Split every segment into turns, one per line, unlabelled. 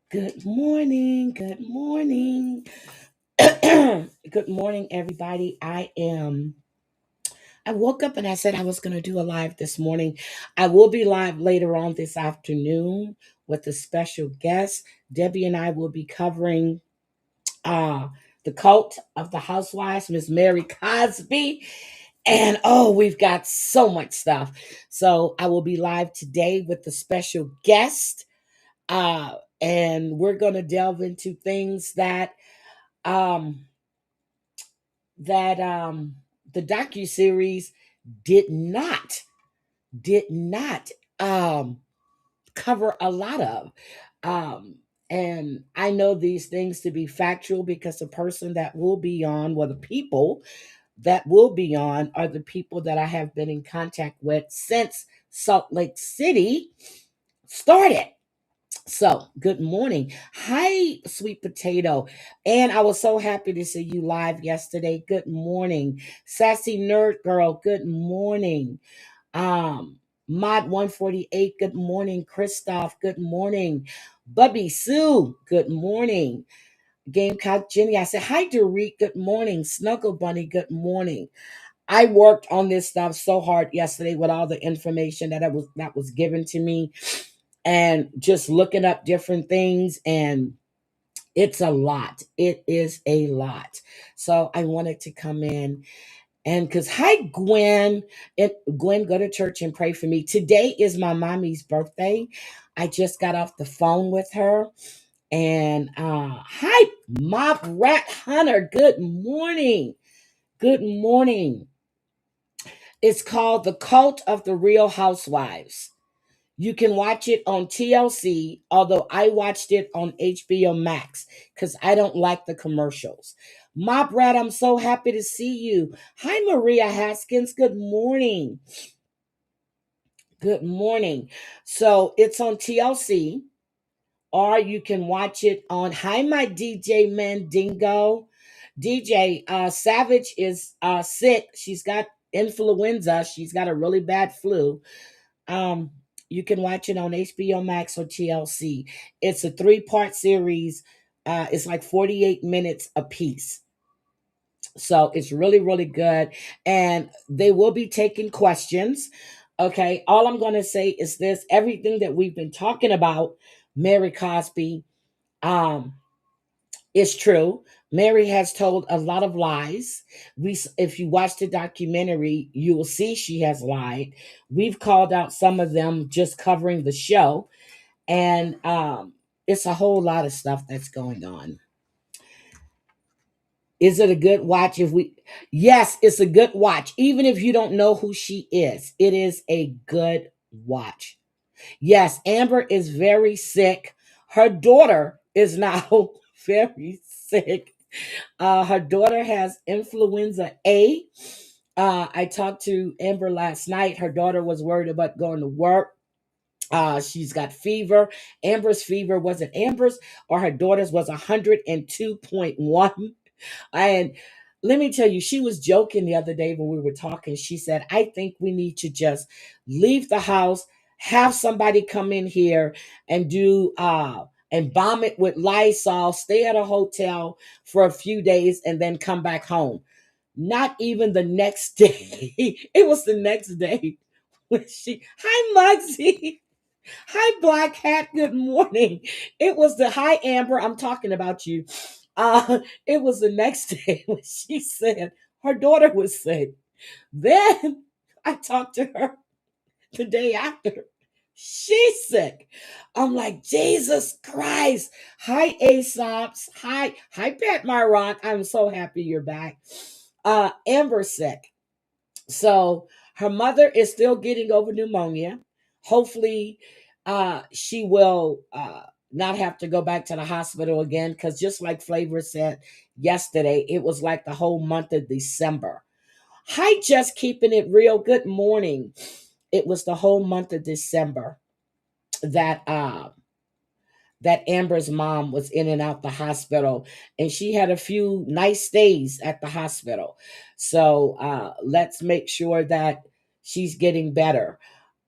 Good morning. Good morning. Good morning, everybody. I woke up and I said I was going to do a live this morning. I will be live later on this afternoon with a special guest. Debbie and I will be covering uh, the cult of the housewives, Miss Mary Cosby. And oh, we've got so much stuff. So I will be live today with the special guest. And we're going to delve into things um that the docu series did not did not um cover a lot of. um and I know these things to be factual because the person that will be on, well, the people that will be on are the people that I have been in contact with since Salt Lake City started. So, good morning. Hi, sweet potato. And I was so happy to see you live yesterday. Good morning. Sassy nerd girl, good morning. Mod 148, good morning. Christoph, good morning. Bubby Sue, good morning. Gamecock Jenny, I said, hi, Dorit, good morning. Snuggle Bunny, good morning. I worked on this stuff so hard yesterday with all the information that was given to me and just looking up different things, and it's a lot. It is a lot. So I wanted to come in and because hi Gwen, and Gwen, go to church and pray for me. Today is my mommy's birthday. I just got off the phone with her. And hi Mob Rat Hunter, good morning. Good morning. It's called The Cult of the Real Housewives. You can watch it on TLC, although I watched it on HBO Max because I don't like the commercials. Ma Brad, I'm so happy to see you. Hi, Maria Haskins. Good morning. Good morning. So it's on TLC, or you can watch it on Hi, my DJ Mandingo. DJ Savage is sick. She's got influenza. She's got a really bad flu. Um, you can watch it on HBO Max or TLC. It's a three-part series. It's like 48 minutes a piece. So it's really, really good. And they will be taking questions. Okay. All I'm going to say is this: everything that we've been talking about, Mary Cosby, um, is true. Mary has told a lot of lies. If you watch the documentary, you will see she has lied. We've called out some of them just covering the show, and it's a whole lot of stuff that's going on. Is it a good watch? If we, yes, it's a good watch. Even if you don't know who she is, it is a good watch. Yes, Amber is very sick. Her daughter is now very sick. Her daughter has influenza A. I talked to Amber last night. Her daughter was worried about going to work. She's got fever. Amber's fever wasn't Amber's or her daughter's was 102.1. And let me tell you, she was joking the other day when we were talking. She said, I think we need to just leave the house, have somebody come in here and do and bomb it with Lysol, stay at a hotel for a few days and then come back home. Not even the next day. It was the next day when hi Mugsy. Hi, Black Hat. Good morning. It was the hi, Amber. I'm talking about you. It was the next day when she said her daughter was sick. Then I talked to her the day after. She's sick. I'm like, Jesus Christ. Hi, Aesops. Hi, Pat My Rock. I'm so happy you're back. Amber's sick. So her mother is still getting over pneumonia. Hopefully, she will not have to go back to the hospital again because just like Flavor said yesterday, it was like the whole month of December. Hi, just keeping it real. Good morning. It was the whole month of December that that Amber's mom was in and out the hospital, and she had a few nice stays at the hospital. So let's make sure that she's getting better.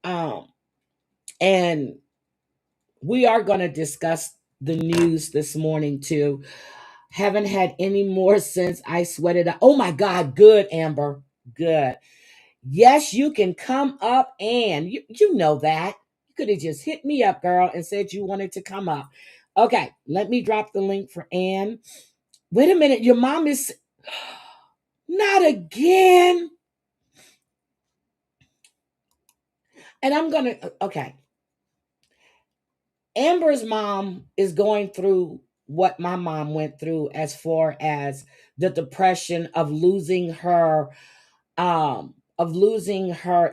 Um, and we are going to discuss. the news this morning too. Haven't had any more since I sweated out. Oh my God, good, Amber. Good. Yes, you can come up, and you know that. You could have just hit me up, girl, and said you wanted to come up. Okay, let me drop the link for Ann. Wait a minute, your mom is not again. And I'm gonna okay. Amber's mom is going through what my mom went through as far as the depression of losing her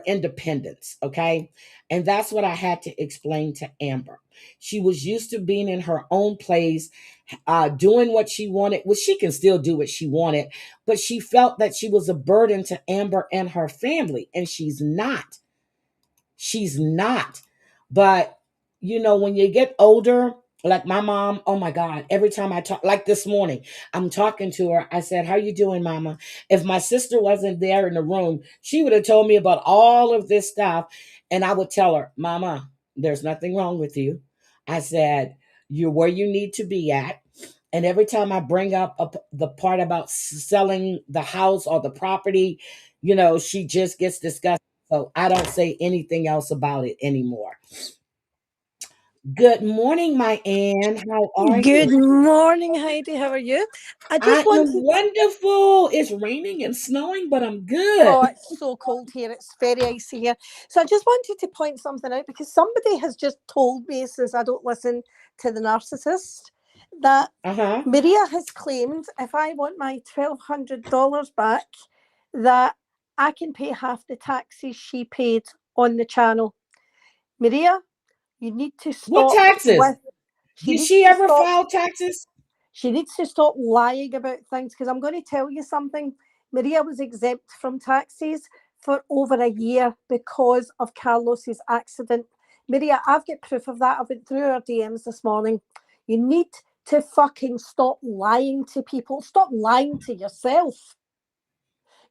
independence, okay? And that's what I had to explain to Amber. She was used to being in her own place, doing what she wanted. Well, she can still do what she wanted, but she felt that she was a burden to Amber and her family, and she's not. She's not. But when you get older, like my mom, oh my God, every time I talk, like this morning, I'm talking to her. I said, "How you doing, mama?" If my sister wasn't there in the room, she would have told me about all of this stuff. And I would tell her, "Mama, there's nothing wrong with you." I said, "You're where you need to be at." And every time I bring up the part about selling the house or the property, she just gets disgusted. So I don't say anything else about it anymore. Good morning, my Ann. How are
Good
you?
morning, Heidi. How are you? I
I
just
am
wanted.
wonderful. It's raining and snowing, but I'm
Oh,
good.
it's so cold here. It's very icy here. So I just wanted to point something out because somebody has just told me, since I don't listen to the narcissist, that
Uh-huh.
Maria has claimed if I want my $1,200 back, that I can pay half the taxes she paid on the channel. Maria, you need to
What
stop
taxes?
with. She
Did
needs
she
to
ever
stop
file taxes?
She needs to stop lying about things because I'm going to tell you something. Maria was exempt from taxes for over a year because of Carlos's accident. Maria, I've got proof of that. I went through her DMs this morning. You need to fucking stop lying to people. Stop lying to yourself.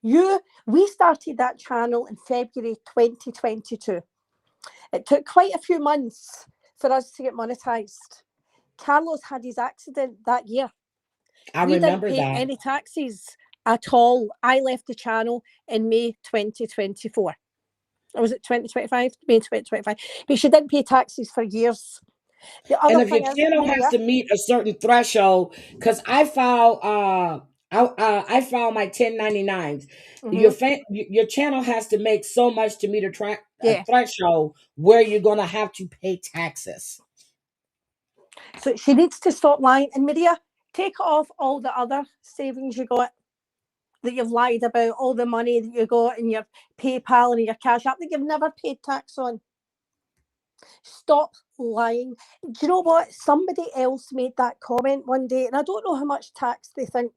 We started that channel in February 2022. It took quite a few months for us to get monetized. Carlos had his accident that year.
I
We didn't
remember
pay
that.
any taxes at all. I left the channel in May 2024. Or was it 2025? May 2025. But she didn't pay taxes for years. The
And
other
if your
thing is,
channel has
Maria,
to meet a certain threshold, because I filed my 1099s.
mhm,
Your channel has to make so much to meet a
yeah.
threshold where you're gonna have to pay taxes.
So she needs to stop lying. And Maria, take off all the other savings you got that you've lied about, all the money that you got in your PayPal and your Cash App that you've never paid tax on. Stop lying. Do you know what? Somebody else made that comment one day, and I don't know how much tax they think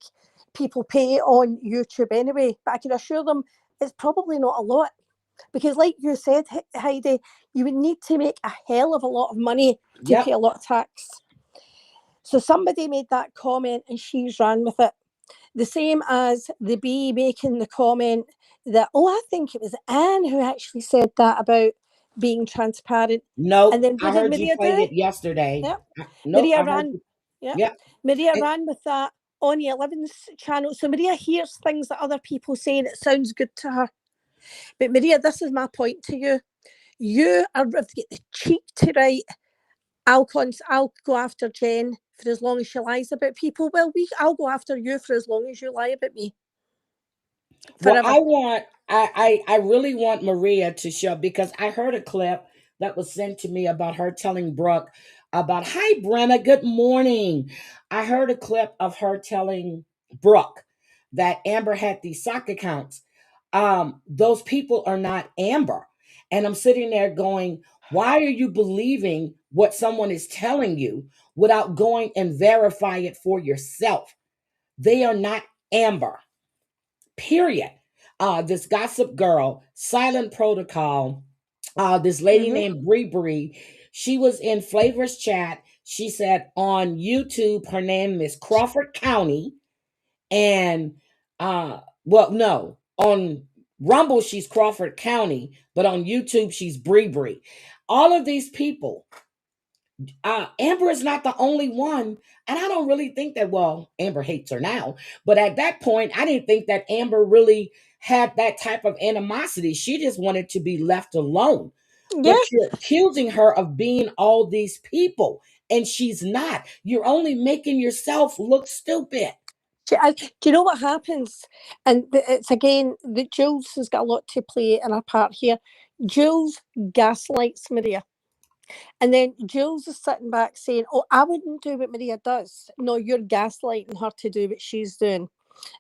people pay on YouTube anyway, but I can assure them it's probably not a lot. Because, like you said, Heidi, you would need to make a hell of a lot of money to pay
Yep.
a lot of tax. So somebody made that comment and she's ran with it. The same as the bee making the comment that, oh, I think it was Anne who actually said that about being transparent. And
Nope.
then
I
what did
heard you
Maria
played
do?
it yesterday.
Yep.
Nope.
Maria
I heard
ran.
you.
Yep.
Yep.
Maria
And,
ran with that on the 11's channel. So Maria hears things that other people say and it sounds good to her. But Maria, this is my point to you. You are get the cheek to write, I'll go after Jen for as long as she lies about people. Well, I'll go after you for as long as you lie about me.
well,
Forever.
I really want Maria to show, because I heard a clip that was sent to me about her telling Brooke about, "Hi Brenna, good morning." I heard a clip of her telling Brooke that Amber had these sock accounts. Those people are not Amber. And I'm sitting there going, why are you believing what someone is telling you without going and verify it for yourself? They are not Amber. Period. This gossip girl, Silent Protocol, this lady
Mm-hmm.
named Bree Bree, she was in Flavor's chat. She said on YouTube her name is Crawford County, and well, no, on Rumble she's Crawford County, but on YouTube she's Bree Bree. All of these people Amber is not the only one. And I don't really think that, well, Amber hates her now. But at that point, I didn't think that Amber really had that type of animosity. She just wanted to be left alone.
Yeah.
But you're accusing her of being all these people, and she's not. You're only making yourself look stupid.
Do you know what happens? And it's again that Jules has got a lot to play in her part here. Jules gaslights Maria. And then Jules is sitting back saying, "Oh, I wouldn't do what Maria does." No, you're gaslighting her to do what she's doing.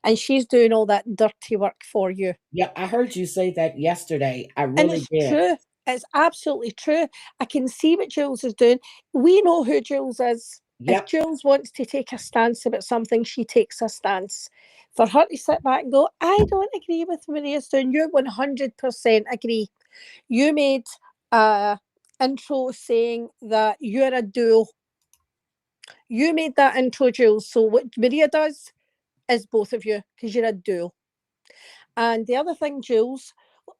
And she's doing all that dirty work for you.
Yeah, I heard you say that yesterday. I
And
really
it's
did.
true. It's absolutely true. I can see what Jules is doing. We know who Jules is. If
Yep.
Jules wants to take a stance about something, she takes a stance. For her to sit back and go, "I don't agree with Maria's doing," you 100% agree. You made a intro saying that you're a duo. You made that intro, Jules. So what Maria does is both of you because you're a duo. And the other thing, Jules,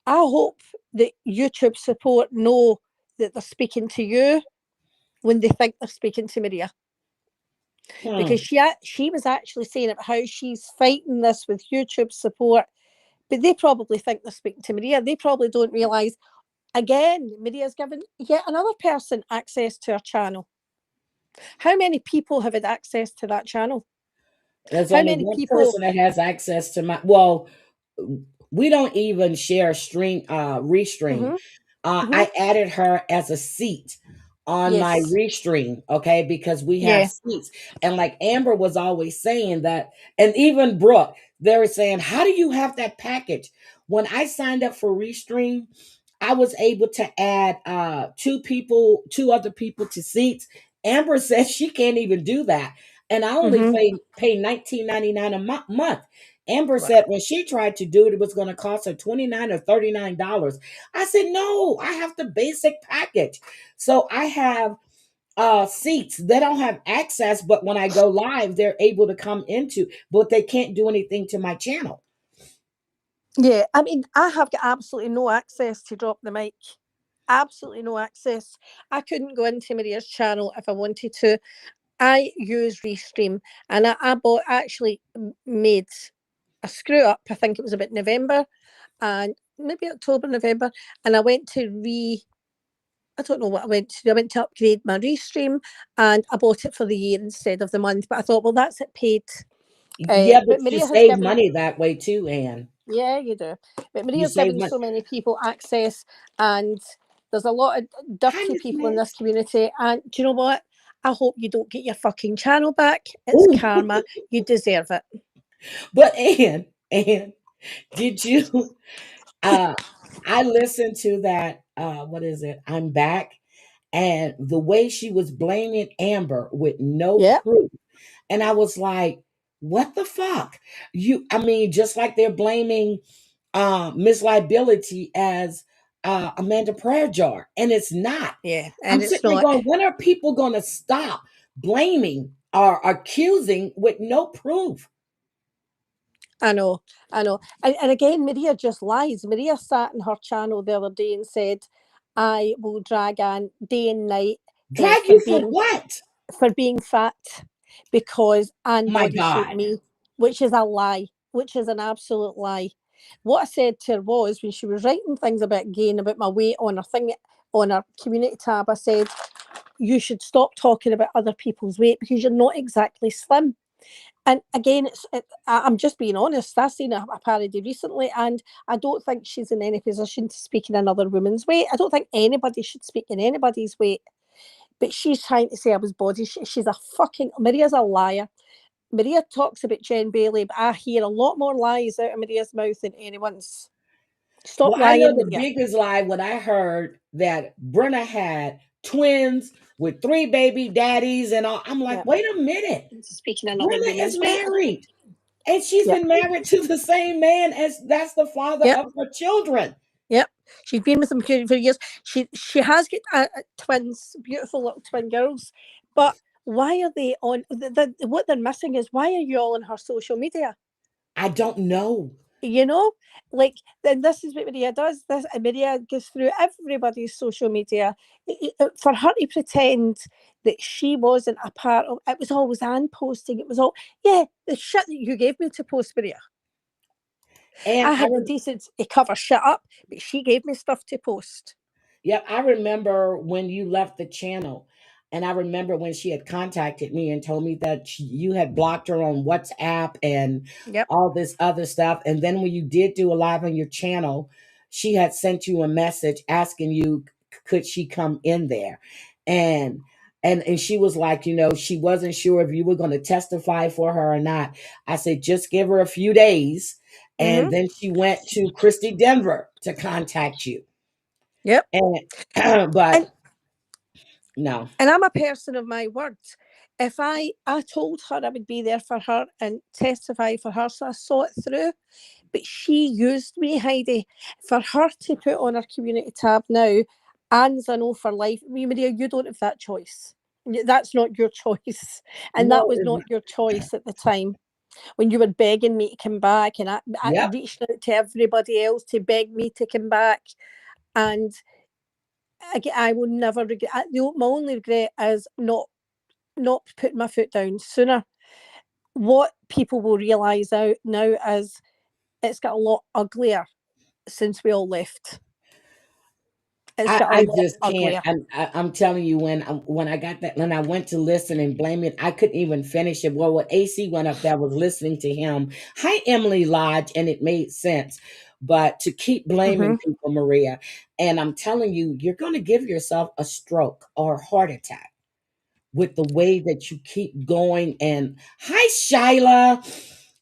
I hope that YouTube support know that they're speaking to you when they think they're speaking to Maria. Because she was actually saying about how she's fighting this with YouTube support, but they probably think they're speaking to Maria. They probably don't realise, again, Maria's given yet another person access to her channel. How many people have had access to that channel?
There's
How
only
many
one
people?
person that has access to my, well, we don't even share stream restream. I added her as a seat on my
Yes.
restream, okay, because we have
Yeah.
seats. And like Amber was always saying that, and even Brooke, they were saying, "How do you have that package?" When I signed up for restream, I was able to add two other people to seats. Amber says she can't even do that. And I only pay $19.99 a month. Amber
Wow.
said when she tried to do it, it was going to cost her $29 or $39. I said, no, I have the basic package. So I have seats. They don't have access, but when I go live, they're able to come into, but they can't do anything to my channel.
Yeah, I mean, I have got absolutely no access to Drop the Mic. Absolutely no access. I couldn't go into Maria's channel if I wanted to. I use Restream, and I bought actually made a screw up. I think it was about November and maybe October, November, and I went to I don't know what I went to do. I went to upgrade my Restream, and I bought it for the year instead of the month. But I thought, well, that's it paid.
Yeah,
But
but you
Maria has
save
given.
money that way too, Anne.
Yeah, you do. But
You
Maria's
save
given
money.
so many people access, and there's a lot of
Hi,
dirty
Miss
people in this
Mix.
community. And do you know what? I hope you don't get your fucking channel back. It's
Ooh.
karma. You deserve it.
But Anne, did you I listened to that what is it? I'm Back, and the way she was blaming Amber with no
Yeah.
proof. And I was like, what the fuck? I mean, just like they're blaming Miss Liability as Amanda Prayer Jar, and it's not.
Yeah.
I'm
And it's
sitting there
not.
going, when are people going to stop blaming or accusing with no proof?
I know. I know. And again, Maria just lies. Maria sat in her channel the other day and said, "I will drag on day and night
Drag
for
you for
being
what?
fat because Anne
My
body shamed
God.
me," which is a lie, which is an absolute lie. What I said to her was when she was writing things about gain, about my weight on her thing, on her community tab, I said, "You should stop talking about other people's weight because you're not exactly slim." And again, I'm just being honest. I've seen a parody recently, and I don't think she's in any position to speak in another woman's weight. I don't think anybody should speak in anybody's weight. But she's trying to say I was body. She's a fucking. Maria's a liar. Maria talks about Jen Bailey, but I hear a lot more lies out of Maria's mouth than anyone's. Stop
Well, I know
lying,
the
Maria.
biggest lie when I heard that Brenna had twins with three baby daddies and all. I'm like,
Yeah.
wait a minute.
Speaking another
Brenna is
woman's weight.
married. And she's
Yep.
been married to the same man as that's the father
Yep.
of her children.
Yep. She's been with him for years. She has got twins, beautiful little twin girls. But why are they on? What they're missing is why are you all on her social media?
I don't know.
you know, like, then this is what Maria does. This Maria goes through everybody's social media for her to pretend that she wasn't a part of it. Was always Anne posting. It was all, yeah, the shit that you gave me to post, Maria.
And
I had the decency to cover shit up, but she gave me stuff to post.
Yep, I remember when you left the channel, and I remember when she had contacted me and told me that you had blocked her on WhatsApp and
Yep.
all this other stuff. And then when you did do a live on your channel, she had sent you a message asking you could she come in there, and and she was like, she wasn't sure if you were going to testify for her or not. I said just give her a few days,
Mm-hmm.
and then she went to Christy Denver to contact you.
Yep.
And but
And
no.
And I'm a person of my words. If I told her I would be there for her and testify for her, so I saw it through. But she used me, Heidi, for her to put on her community tab now. Anne's a no for life. Maria, you don't have that choice. That's not your choice, and that
No,
was not your choice at the time when you were begging me to come back, and I
yep.
reached out to everybody else to beg me to come back, and I will never regret. My only regret is not putting my foot down sooner. What people will realise out now is it's got a lot uglier since we all left. It's got a
I
lot
just can't.
uglier.
I'm telling you, when I got that, when I went to listen and blame it, I couldn't even finish it. Well, when AC went up there, I was listening to him. Hi, Emily Lodge, and it made sense. But to keep blaming
Mm-hmm.
people, Maria, and I'm telling you, you're going to give yourself a stroke or a heart attack with the way that you keep going. And hi, Shyla.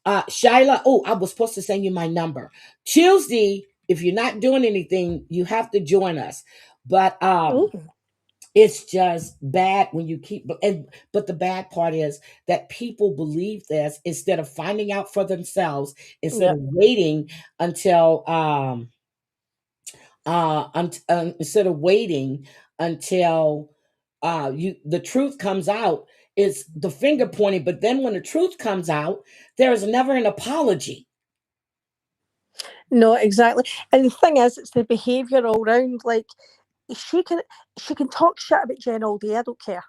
Shyla, oh, I was supposed to send you my number. Tuesday, if you're not doing anything, you have to join us. But
Oh,
it's just bad when you keep but the bad part is that people believe this instead of finding out for themselves, instead
yeah.
of waiting until instead of waiting until the truth comes out. Is the finger pointing, but then when the truth comes out, there is never an apology.
No, exactly. And the thing is, it's the behaviour all round. Like she can she can talk shit about Jen all day. I don't care.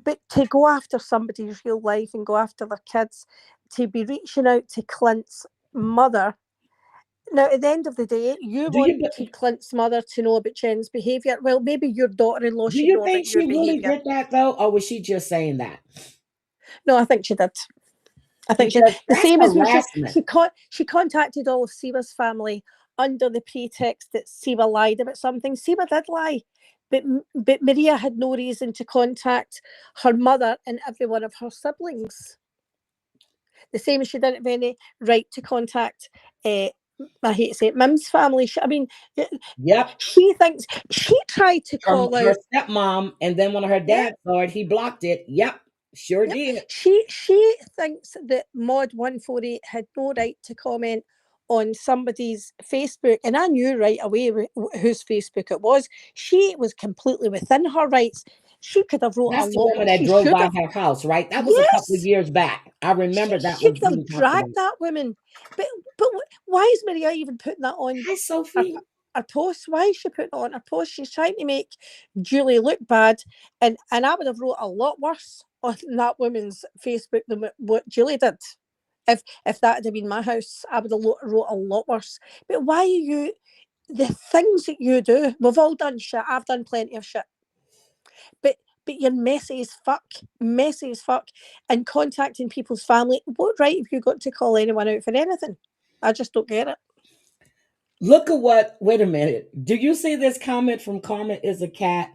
But to go after somebody's real life and go after their kids, to be reaching out to Clint's mother. Now, at the end of the day, you
Do you
want Clint's mother to know about Jen's behaviour. Well, maybe your daughter-in-law
do
should
you
know
think
about your
she really
behaviour.
did that though, or was she just saying that?
No, I think she did. I think
Because
the
that's
same as when
harassment.
she contacted all of Siva's family under the pretext that Siva lied about something. Siva did lie, but Maria had no reason to contact her mother and every one of her siblings. The same as she didn't have any right to contact. I hate to say it, Mim's family. I mean,
Yep.
she thinks she tried to call
Her
out.
stepmom, and then when her
Yeah,
dad saw it, he blocked it. Yep, sure
yep.
did.
She thinks that Mod 148 had no right to comment on somebody's Facebook, and I knew right away whose Facebook it was. She was completely within her rights. She could have wrote a
That's the
lot
woman
more.
that
She
drove
should
by
have.
her house, right? That was a couple of
Yes,
years back. I
she
remember that
should
was
have
being talked
dragged
about.
that woman. But why is Maria even putting that on
Hi,
her,
Sophie.
her post? Why is she putting it on her post? She's trying to make Julie look bad, and I would have wrote a lot worse on that woman's Facebook than what Julie did. If that had been my house, I would have wrote a lot worse. But why are you, the things that you do? We've all done shit. I've done plenty of shit. But you're messy as fuck, and contacting people's family. What right have you got to call anyone out for anything? I just don't get it.
Look at what. Wait a minute. Do you see this comment from Karma is a cat?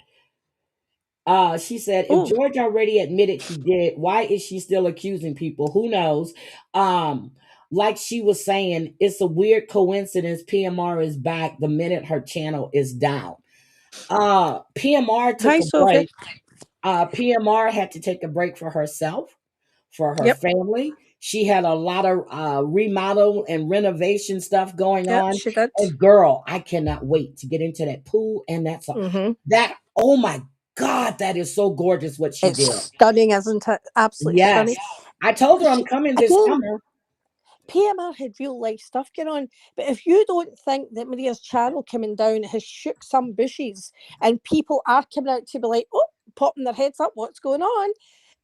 She said, if
Oh,
George already admitted he did, why is she still accusing people? Who knows? Um, like she was saying, it's a weird coincidence. PMR is back the minute her channel is down. PMR took
hi,
a
Sophie.
break. PMR had to take a break for herself, for her
Yep,
family. She had a lot of remodel and renovation stuff going
yep,
on.
she did.
And girl, I cannot wait to get into that pool and that's all.
Mm-hmm.
That, oh my God, that is so gorgeous what she
It's
did.
stunning, isn't it? Absolutely
Yes.
stunning.
I told her I'm
She,
coming this
again,
summer.
PMR had real life stuff going on. But if you don't think that Maria's channel coming down has shook some bushes and people are coming out to be like, oh, popping their heads up, what's going on?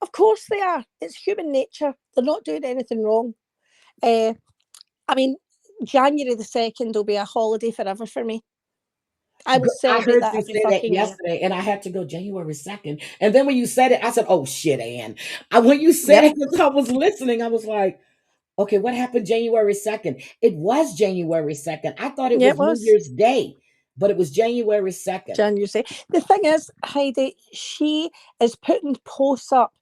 Of course they are. It's human nature. They're not doing anything wrong. I mean, January the 2nd will be a holiday forever for me. I will
I
celebrate
heard
that
you
every
say that
fucking year.
yesterday, and I had to go January 2nd. And then when you said it, I said, "Oh shit, Ann." When you said
Yep.
it, because I was listening, I was like, "Okay, what happened January 2nd?" It was January 2nd. I thought it
Yeah,
was
it
New
was.
Year's Day, but it was January 2nd.
January. The thing is, Heidi, she is putting posts up.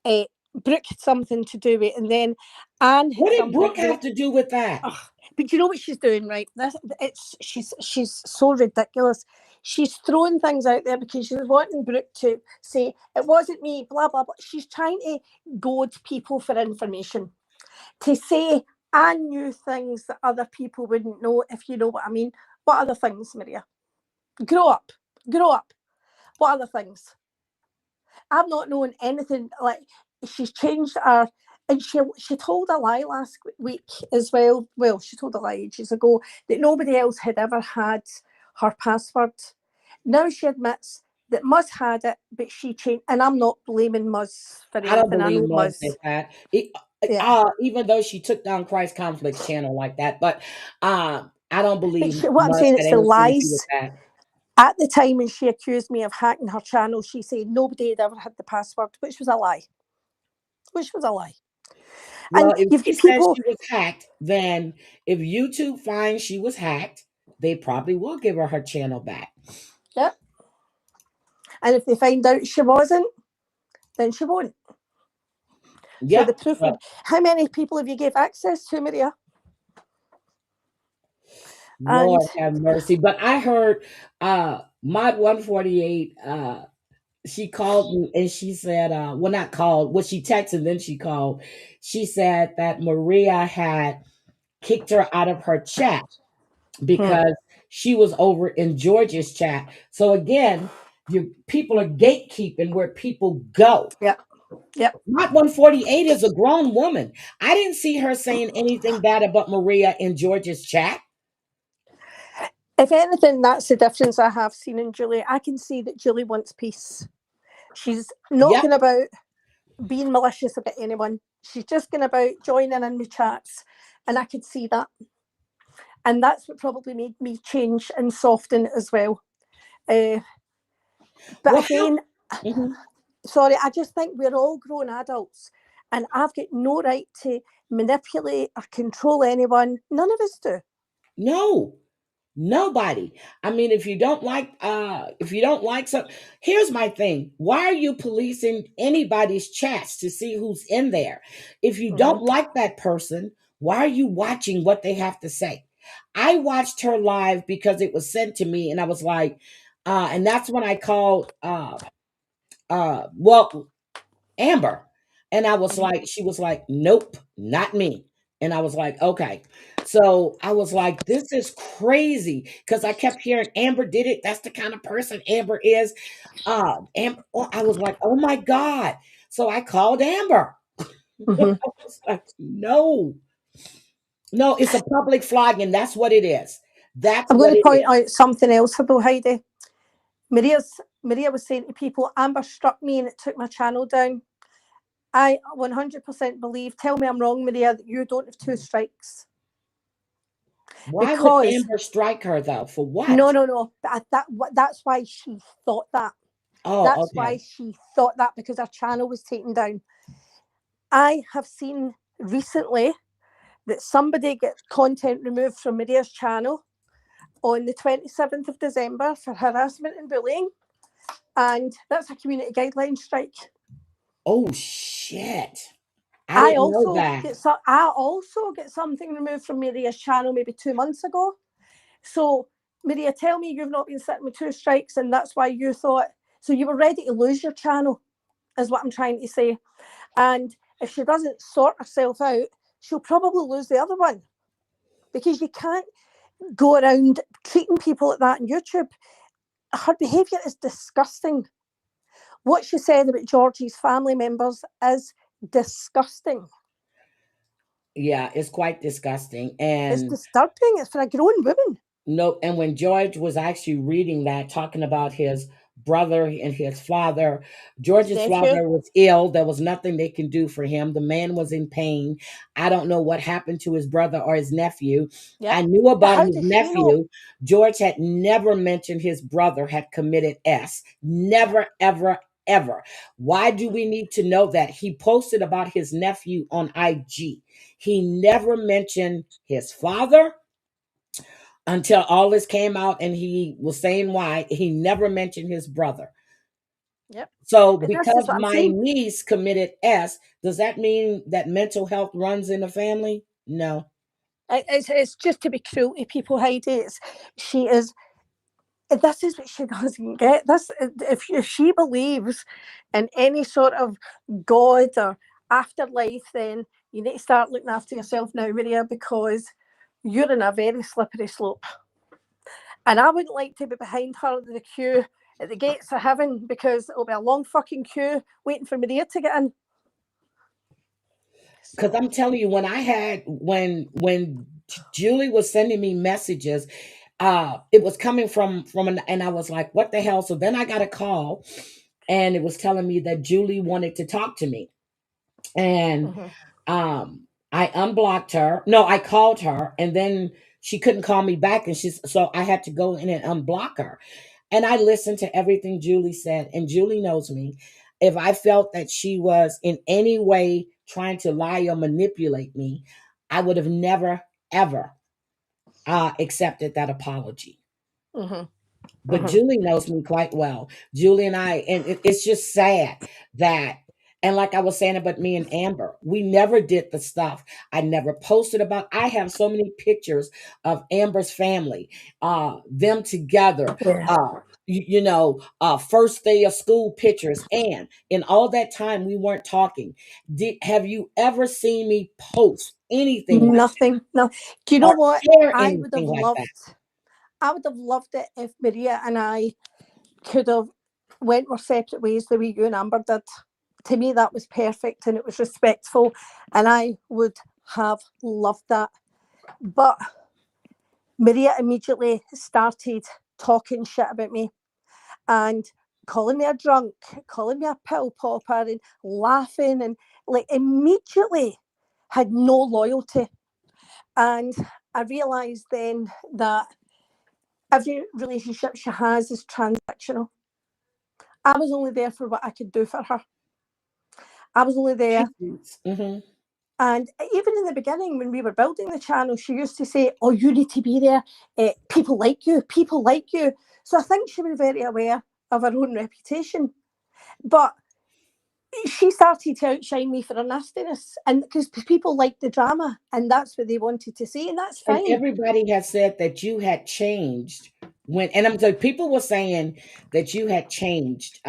Brooke had something to do with it, and then Anne had
What did
something
Brooke
to do with
have to do with that?
it. But you know what she's doing, right? She's so ridiculous. She's throwing things out there because she's wanting Brooke to say it wasn't me, blah blah blah. She's trying to goad people for information, to say I knew things that other people wouldn't know, if you know what I mean. What other things, Maria? Grow up, grow up. What other things? I've not known anything like she's changed her. And she told a lie last week as well. Well, she told a lie ages ago that nobody else had ever had her password. Now she admits that Muzz had it, but she changed. And I'm not blaming Muzz for
I don't
anything. I
believe
know
Muzz
Muzz.
did that.
Yeah.
Even though she took down Christ Conflicts channel like that, but I don't
But
believe
what I'm
Muzz
saying,
had
it's the
anything to do with
lies.
that.
At the time when she accused me of hacking her channel, she said nobody had ever had the password, which was a lie. Which was a lie.
Well,
And
if
you've
she
got
says
people.
she was hacked, then if YouTube finds she was hacked, they probably will give her channel back.
Yep. And if they find out she wasn't, then she won't. So the
Yep.
proof
But
would. How many people have you gave access to, Maria? And
Lord have mercy. But I heard Mod 148, she called me and she said, well, not called, well, she texted, then she called. She said that Maria had kicked her out of her chat because she was over in George's chat. So again, people are gatekeeping where people go.
yeah, yep.
Not 148 is a grown woman. I didn't see her saying anything bad about Maria in George's chat.
If anything, that's the difference I have seen in Julie. I can see that Julie wants peace. She's not
Yep.
going about being malicious about anyone. She's just going about joining in the chats. And I could see that. And that's what probably made me change and soften as well. But
Well,
again,
Mhm.
sorry, I just think we're all grown adults and I've got no right to manipulate or control anyone. None of us do.
No, nobody. I mean, if you don't like something, here's my thing. Why are you policing anybody's chats to see who's in there? If you don't like that person, why are you watching what they have to say? I watched her live because it was sent to me and I was like, and that's when I called well, Amber. And I was like, she was like, nope, not me. And I was like, okay. So I was like, this is crazy. Because I kept hearing Amber did it. That's the kind of person Amber is. Amber, I was like, oh my God. So I called Amber. I
Mm-hmm.
was like, no, no, it's a public flogging. That's what it is. That's
I'm going
what
to
it
point
is.
out something else though, Heidi. Maria was saying to people, Amber struck me and it took my channel down. I 100% believe, tell me I'm wrong, Maria, that you don't have 2 strikes.
Why would
Because,
Amber strike her though? For
no,
what?
no, no. That's why she thought that.
Oh,
That's why
okay.
she thought that, because her channel was taken down. I have seen recently that somebody got content removed from Maria's channel on the 27th of December for harassment and bullying. And that's a community guideline strike.
Oh shit. I
I
didn't know
also
that.
get something removed from Maria's channel maybe 2 months ago. So, Maria, tell me you've not been sitting with 2 strikes and that's why you thought, so you were ready to lose your channel, is what I'm trying to say. And if she doesn't sort herself out, she'll probably lose the other one, because you can't go around treating people like that on YouTube. Her behaviour is disgusting. What she said about Georgie's family members is disgusting.
Yeah, it's quite disgusting.
It's
And
disturbing. It's for a grown woman.
no, and when George was actually reading that, talking about his brother and his father,
His
George's
nephew.
father was ill. There was nothing they can do for him. The man was in pain. I don't know what happened to his brother or his nephew.
Yep.
I knew
But
about
how
his
does she know?
nephew. George had never mentioned his brother had committed S. Never, ever, ever. Why do we need to know that? He posted about his nephew on IG. He never mentioned his father until all this came out and he was saying why. He never mentioned his brother.
Yep.
So
But this is
because
what I'm
my
saying.
niece committed S, does that mean that mental health runs in the family? No.
It's just to be cruel to people, Heidi. She is. This is what she doesn't get. This, if she believes in any sort of God or afterlife, then you need to start looking after yourself now, Maria, because you're in a very slippery slope. And I wouldn't like to be behind her in the queue at the gates of heaven, because it'll be a long fucking queue waiting for Maria to get in.
Because
So,
I'm telling you, when Julie was sending me messages, it was coming from an, and I was like, what the hell? So then I got a call and it was telling me that Julie wanted to talk to me. And
mhm.
I unblocked her. No, I called her and then she couldn't call me back, and so I had to go in and unblock her. And I listened to everything Julie said, and Julie knows me. If I felt that she was in any way trying to lie or manipulate me, I would have never ever accepted that apology.
Mhm.
But
Mhm.
Julie knows me quite well. Julie and I, and it's just sad that, and like I was saying about me and Amber, we never did the stuff. I never posted about. I have so many pictures of Amber's family, them together,
Yeah.
first day of school pictures, and in all that time we weren't talking. Have you ever seen me post anything like
Nothing. No. Do you
that
know
or
what?
share
I would have
anything like that?
loved. I would have loved it if Maria and I could have went our separate ways the way you and Amber did. To me, that was perfect and it was respectful, and I would have loved that. But Maria immediately started talking shit about me and calling me a drunk, calling me a pill popper, and laughing, and like immediately had no loyalty. And I realised then that every relationship she has is transactional. I was only there for what I could do for her. I was only there.
Hmm.
And even in the beginning, when we were building the channel, she used to say, "Oh, you need to be there. People like you. People like you." So I think she was very aware of her own reputation. But she started to outshine me for her nastiness, and because people liked the drama, and that's what they wanted to see, and that's
And
fine.
everybody had said that you had changed when, and I'm so people were saying that you had changed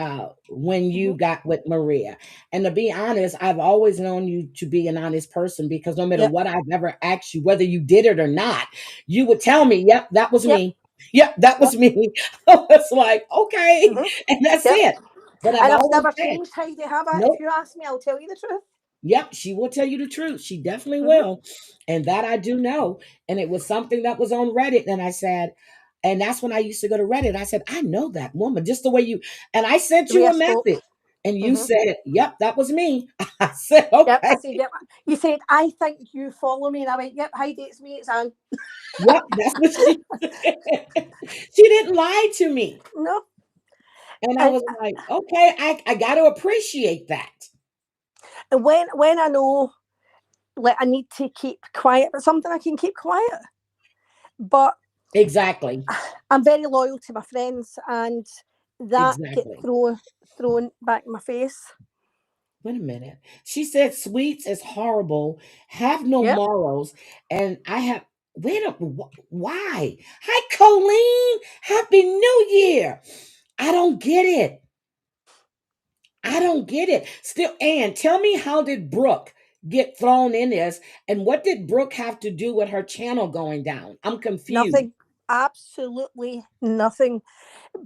when you
Mm-hmm.
got with Maria. And to be honest, I've always known you to be an honest person, because no matter
Yep.
what I've ever asked you, whether you did it or not, you would tell me, "Yep, that was
Yep.
me. Yep, that
Yep.
was me." I was like, okay,
Mm-hmm.
and that's
Yep.
it. But I've
And I've
always
never
said,
changed, Heidi, have I? If
nope.
you ask me, I'll tell you the truth.
Yep, she will tell you the truth. She definitely
Mm-hmm.
will. And that I do know. And it was something that was on Reddit. And I said, and that's when I used to go to Reddit. I said, I know that woman, just the way you, and I sent
The way
you
I
a
spoke.
message and you
Mm-hmm.
said, yep, that was me. I said,
Yep. I
okay.
said, yep. You said, "I think you follow me." And I went, "Yep, Heidi, it's me, it's Anne."
Yep, that's what she said. She didn't lie to me.
No.
And I
And,
was like, okay, I got to appreciate that.
and when I know, like, I need to keep quiet about something, I can keep quiet. But
Exactly.
I'm very loyal to my friends, and that get
Exactly.
thrown back in my face.
Wait a minute. She said sweets is horrible, have no
Yep.
morals, and I have. Wait a why? Hi, Colleen. Happy New Year. I don't get it. I don't get it. Still, Ann, tell me, how did Brooke get thrown in this, and what did Brooke have to do with her channel going down? I'm confused.
Nothing. Absolutely nothing.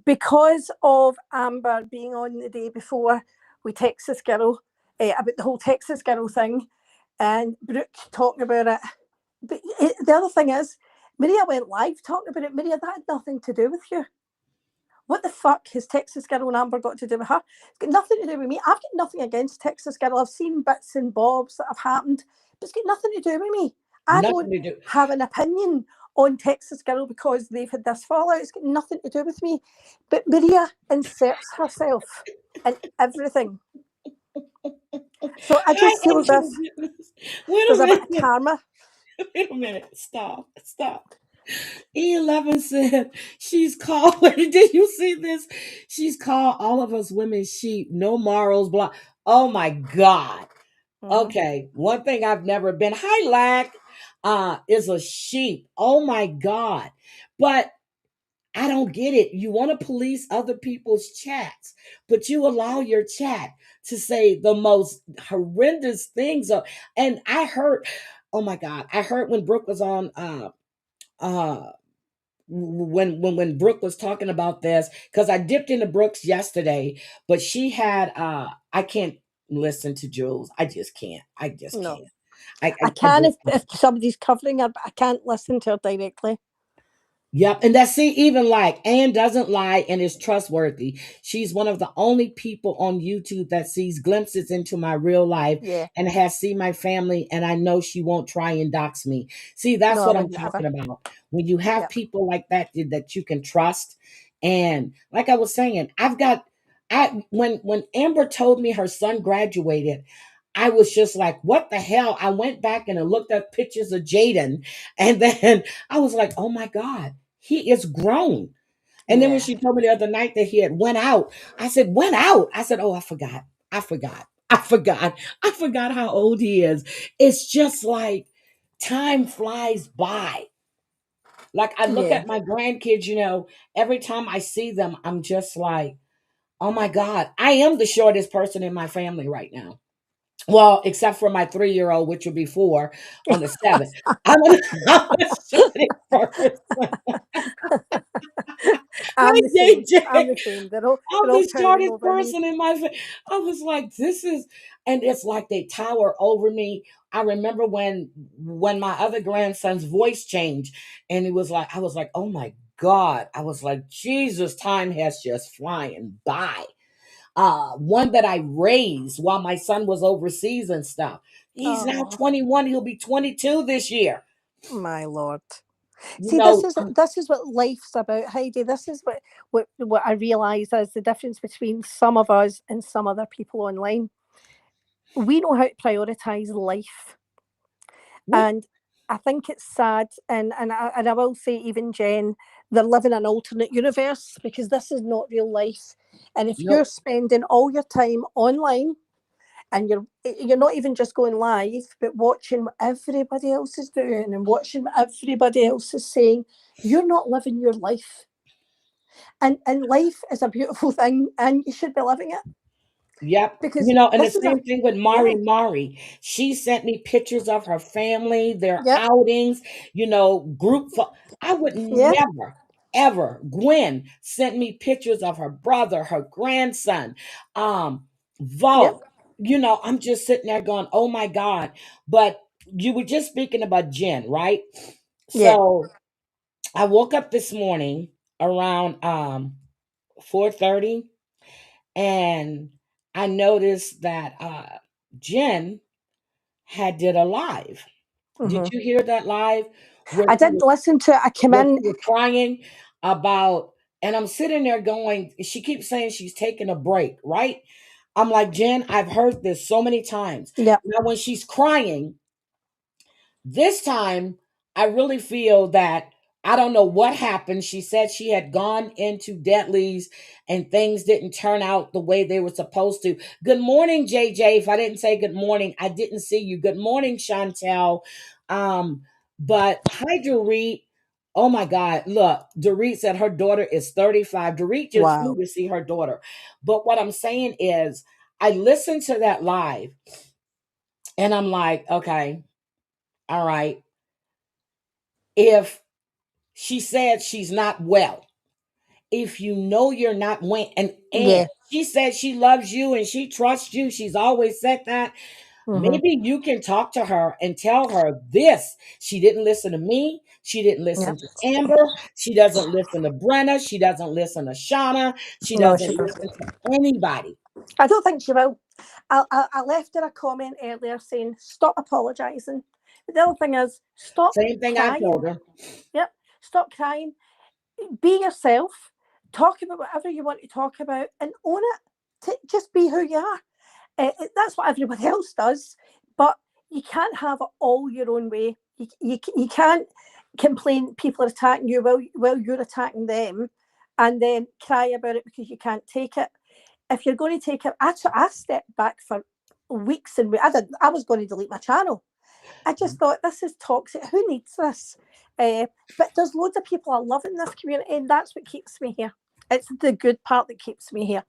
Because of Amber being on the day before with Texas Girl, about the whole Texas Girl thing, and Brooke talking about it. But the other thing is, Maria went live talking about it. Maria, that had nothing to do with you. What the fuck has Texas Girl and Amber got to do with her? It's got nothing to do with me. I've got nothing against Texas Girl. I've seen bits and bobs that have happened, but it's got nothing to do with me. I
Nothing
don't
to do.
have an opinion on Texas Girl because they've had this fallout. It's got nothing to do with me. But Maria inserts herself in everything. So I just feel as if
Wait a
there's a bit of
minute.
karma.
Wait a minute. Stop. Stop. E11 said she's called. Did you see this? She's called all of us women sheep. No morals. Blah. Oh my God. Okay. One thing I've never been. Hi, Lack. Is a sheep. Oh my God. But I don't get it. You want to police other people's chats, but you allow your chat to say the most horrendous things. And I heard, oh my God, I heard when Brooke was on uh when Brooke was talking about this, because I dipped into Brooks yesterday, but she had I can't listen to Jules. I just can't. I just
No.
can't.
I
I
can
just
if somebody's covering her, but I can't listen to her directly.
Yep. And that's see, even like Anne doesn't lie and is trustworthy. She's one of the only people on YouTube that sees glimpses into my real life
Yeah.
and has seen my family. And I know she won't try and dox me. See,
No,
that's
I
what I'm
wouldn't ever.
talking about. When you have
Yeah.
people like that you can trust. And like I was saying, when Amber told me her son graduated, I was just like, what the hell? I went back and I looked at pictures of Jaden, and then I was like, oh my God, he is grown. And then when
Yeah.
she told me the other night that he had went out, I said, went out. I said, oh, I forgot. I forgot. I forgot. I forgot how old he is. It's just like time flies by. Like I look
Yeah.
at my grandkids, every time I see them, I'm just like, oh my God, I am the shortest person in my family right now. Well, except for my 3-year-old, which will be 4 on the 7th. I'm a, I'm a shortest person. Hi,
I'm the same. I'm
JJ.
the same. They're
I'm
all
the
towering
shortest
over me.
person in my family. I was like, this is, and it's like they tower over me. I remember when my other grandson's voice changed, and it was like, I was like, oh my God. I was like, Jesus, time has just flying by. One that I raised while my son was overseas and stuff. He's now
Oh
21. He'll be 22 this year.
my lord.
You
See, this
know,
is what life's about, Heidi. This is what I realise is the difference between some of us and some other people online. We know how to prioritise life.
yep,
And I think it's sad, and I will say, even Jen, they're living an alternate universe because this is not real life. And if you're
nope,
spending all your time online and you're not even just going live, but watching what everybody else is doing and watching what everybody else is saying, you're not living your life. And life is a beautiful thing, and you should be living it
yep.
because
And the
this is a
same thing with
yeah,
Mari. She sent me pictures of her family, their
yep,
outings, I would
yeah,
never, ever. Gwen sent me pictures of her brother, her grandson,
yep,
Vo. I'm just sitting there going, oh my God. But you were just speaking about Jen, right?
yeah.
So I woke up this morning around 4:30, and I noticed that Jen had did a live. Did
Hmm.
you hear that live
I didn't listen to it. I came
where
in.
she was crying about? And I'm sitting there going, she keeps saying she's taking a break, right? I'm like, Jen, I've heard this so many times.
Yep,
Now, when she's crying, this time, I really feel that I don't know what happened. She said she had gone into Deadly's and things didn't turn out the way they were supposed to. Good morning, JJ. If I didn't say good morning, I didn't see you. Good morning, Chantel. But hi, Dorit. Oh my God. Look, Dorit said her daughter is 35. Dorit just flew
wow.
to see her daughter. But what I'm saying is, I listened to that live and I'm like, okay, all right. If she said she's not well. If you know you're not well, and
Yeah,
she said she loves you and she trusts you. She's always said that. Maybe you can talk to her and tell her this. She didn't listen to me. She didn't
Yeah.
listen to Amber. She doesn't listen to Brenna. She doesn't listen to Shauna. She
No,
doesn't
she doesn't.
listen to anybody.
I don't think she will. I left her a comment earlier saying, stop apologising. But the other thing is, stop
Same thing I
crying.
told her.
Yep. Stop crying. Be yourself. Talk about whatever you want to talk about and own it. Just be who you are. That's what everyone else does. But you can't have it all your own way. You can't complain people are attacking you while you're attacking them and then cry about it because you can't take it. If you're going to take it, I stepped back for weeks and I was going to delete my channel. I just thought this is toxic. Who needs this? But there's loads of people I love in this community, and that's what keeps me here. It's the good part that keeps me here.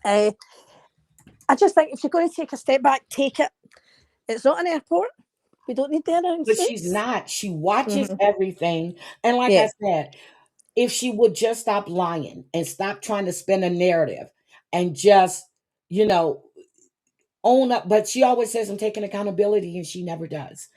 I just think if you're going to take a step back, take it. It's not an airport. We don't need the
But
announcements.
she's not. She watches everything. And like
Yeah.
I said, if she would just stop lying and stop trying to spin a narrative and just, you know, own up. But she always says, I'm taking accountability, and she never does.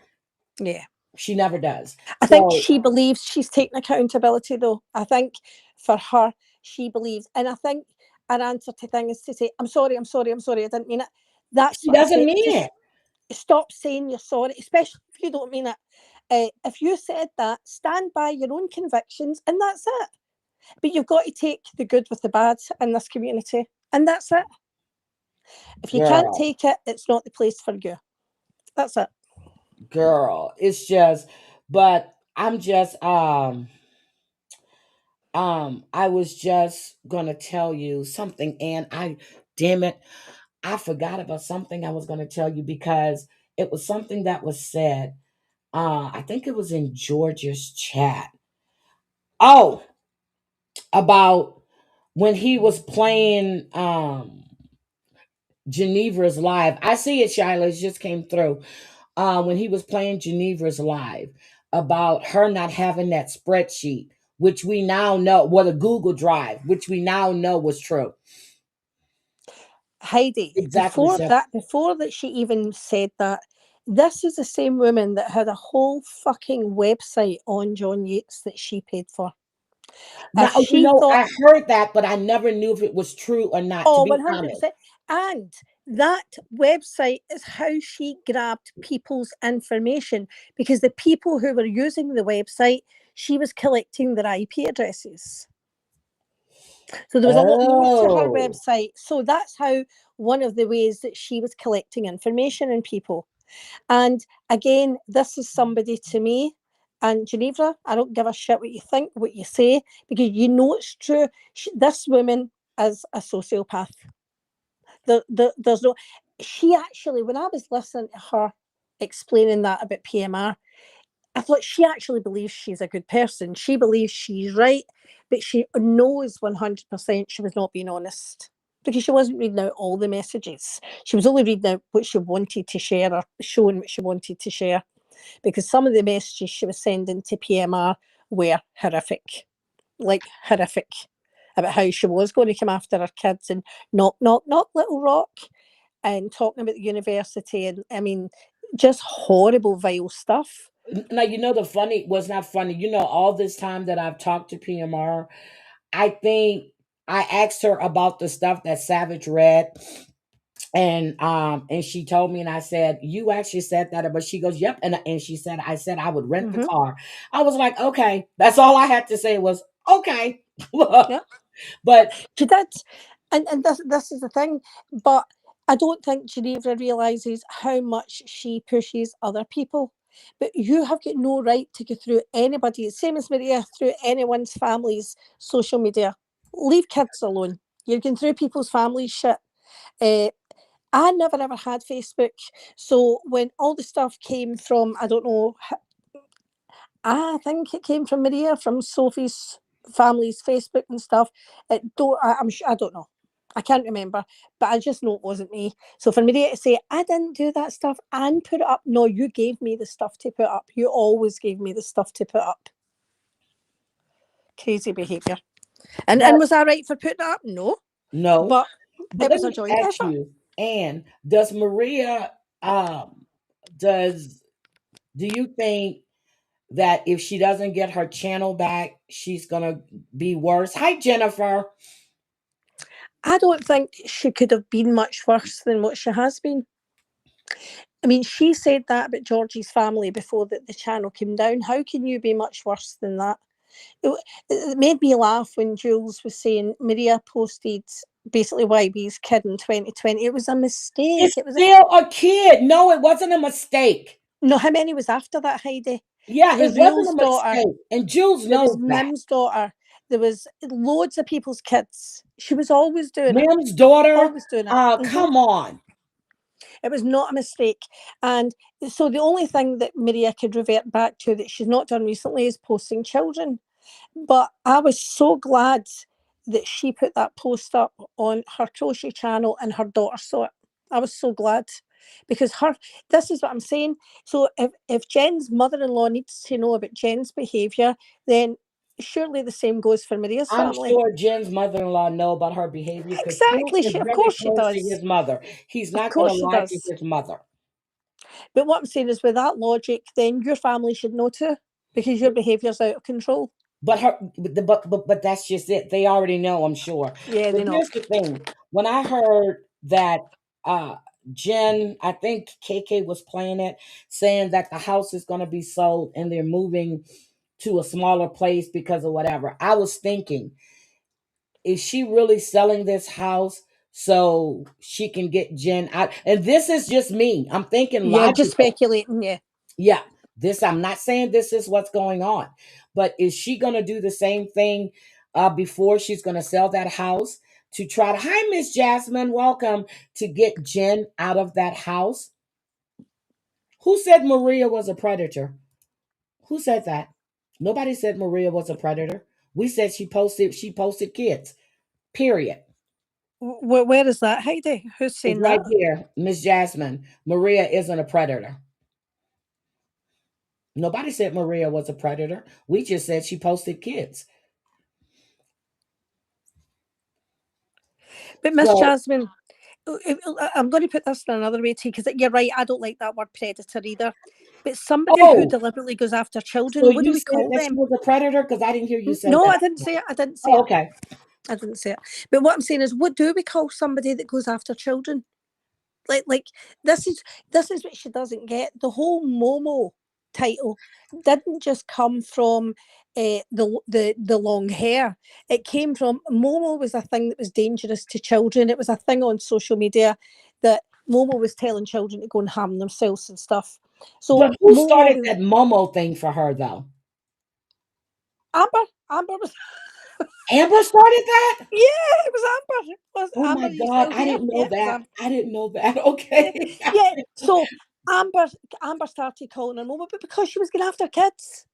Yeah.
She never does.
I think
So
she believes she's taking accountability, though. I think for her, she believes. And I think an answer to things is to say, I'm sorry, I'm sorry, I'm sorry, I didn't mean it. That's
she
what I
doesn't
say.
mean
Just
it.
stop saying you're sorry, especially if you don't mean it. If you said that, stand by your own convictions, and that's it. But you've got to take the good with the bad in this community, and that's it. If you can't
Girl,
take it, it's not the place for you. That's it.
girl. It's just, but I'm just I was just gonna tell you something, and I damn it, I forgot about something I was gonna tell you because it was something that was said. I think it was in George's chat. Oh, about when he was playing Geneva's live. I see it, Shyla. It just came through. When he was playing Geneva's live about her not having that spreadsheet, which we now know, what a Google Drive, which we now know was true.
Heidi,
Exactly. So
before that she even said that, this is the same woman that had a whole fucking website on John Yates that she paid for.
now,
If she thought,
I heard that, but I never knew if it was true or not, to
oh,
be honest.
100%. And that website is how she grabbed people's information because the people who were using the website, she was collecting their IP addresses. So there was a lot more to her
Oh,
website. So that's how one of the ways that she was collecting information on people. And again, this is somebody to me. And Geneva, I don't give a shit what you think, what you say, because you know it's true. This woman is a sociopath. There's no. She actually, when I was listening to her explaining that about PMR, I thought she actually believes she's a good person. She believes she's right, but she knows 100% she was not being honest because she wasn't reading out all the messages. She was only reading out what she wanted to share or showing what she wanted to share because some of the messages she was sending to PMR were horrific, like horrific, about how she was going to come after her kids and knock, knock, knock, Little Rock, and talking about the university. And I mean, just horrible, vile stuff.
now you know the funny was not funny. You know, all this time that I've talked to PMR, I think I asked her about the stuff that Savage read, and she told me, and I said, you actually said that, but she goes, yep. And she said, I said I would rent the
Mm-hmm.
car. I was like, okay. That's all I had to say was okay.
Yeah.
But
She did. And this is the thing. But I don't think Geneva realises how much she pushes other people. But you have got no right to go through anybody, same as Maria, through anyone's family's social media. Leave kids alone. You're going through people's family shit. Uh, I never ever had Facebook. So when all the stuff came from, I don't know, I think it came from Maria, from Sophie's family's Facebook and stuff. I'm sure, I don't know. I can't remember, but I just know it wasn't me. So for Maria to say, I didn't do that stuff and put it up, no, you gave me the stuff to put up. You always gave me the stuff to put up. Crazy behaviour. And was I right for putting it up? No.
no.
But
But
it
let
was a
me
joint
ask
effort.
you, Anne, does Maria Um, does do you think that if she doesn't get her channel back, she's gonna be worse? Hi, Jennifer.
I don't think she could have been much worse than what she has been. I mean, she said that about Georgie's family before the channel came down. How can you be much worse than that? It made me laugh when Jules was saying Maria posted basically YB's kid in 2020. It was a mistake.
It's
It was
still a kid. No, it wasn't a mistake.
no. How many was after that, Heidi?
Yeah,
There
it
was
wasn't
Real's
a
daughter.
mistake. And Jules
There was
knows that.
Mim's daughter. There was loads of people's kids. She was always doing it.
Mim's daughter.
Always doing it.
Come on.
It was not a mistake. And so the only thing that Maria could revert back to that she's not done recently is posting children. But I was so glad that she put that post up on her crochet channel and her daughter saw it. I was so glad because this is what I'm saying. So if Jen's mother-in-law needs to know about Jen's behaviour, then surely the same goes for Maria's
I'm
family.
sure Jen's mother-in-law know about her behavior because Jen
Exactly.
is
Of
very
course she
close to
does.
his mother. He's
Of
not going to
course she
lie to
does.
his mother.
But what I'm saying is, with that logic, then your family should know too, because your behaviour's out of control.
But that's just it. They already know, I'm sure.
Yeah,
But
they know.
here's the thing: when I heard that uh Jen, I think KK was playing it, saying that the house is going to be sold and they're moving to a smaller place because of whatever. I was thinking, is she really selling this house so she can get Jen out? And this is just me. I'm thinking
Yeah, just
logical.
speculating. Yeah.
Yeah, this I'm not saying this is what's going on, but is she going to do the same thing before she's going to sell that house to try to? Hi, Miss Jasmine, welcome to get Jen out of that house. Who said Maria was a predator? Who said that? Nobody said Maria was a predator. We said she posted kids. Period.
Where is that, Heidi? Who's
It's
saying
right
that?
here, Miss Jasmine. Maria isn't a predator. Nobody said Maria was a predator. We just said she posted kids.
But Miss
So,
Jasmine, I'm going to put this in another way too, because you're right. I don't like that word predator either. But somebody who
oh,
deliberately goes after
so
children, what do
you
we
said
call
that she
them?
was a predator? Because I didn't hear you say
No,
that.
I didn't say it. I didn't say
Oh,
it.
okay.
I didn't say it. But what I'm saying is, what do we call somebody that goes after children? Like this is what she doesn't get. The whole Momo title didn't just come from the long hair. It came from Momo was a thing that was dangerous to children. It was a thing on social media that Momo was telling children to go and harm themselves and stuff. So
But who
Momo
started
was
that Momo thing for her, though?
Amber. Amber was
Amber started that?
yeah, it was Amber. It was
Oh my
Amber, you
God,
still
I
here?
didn't know
Yeah, it was
that.
Amber.
I didn't know that.
Yeah,
Okay.
yeah. So Amber started calling her Momo, but because she was going after kids.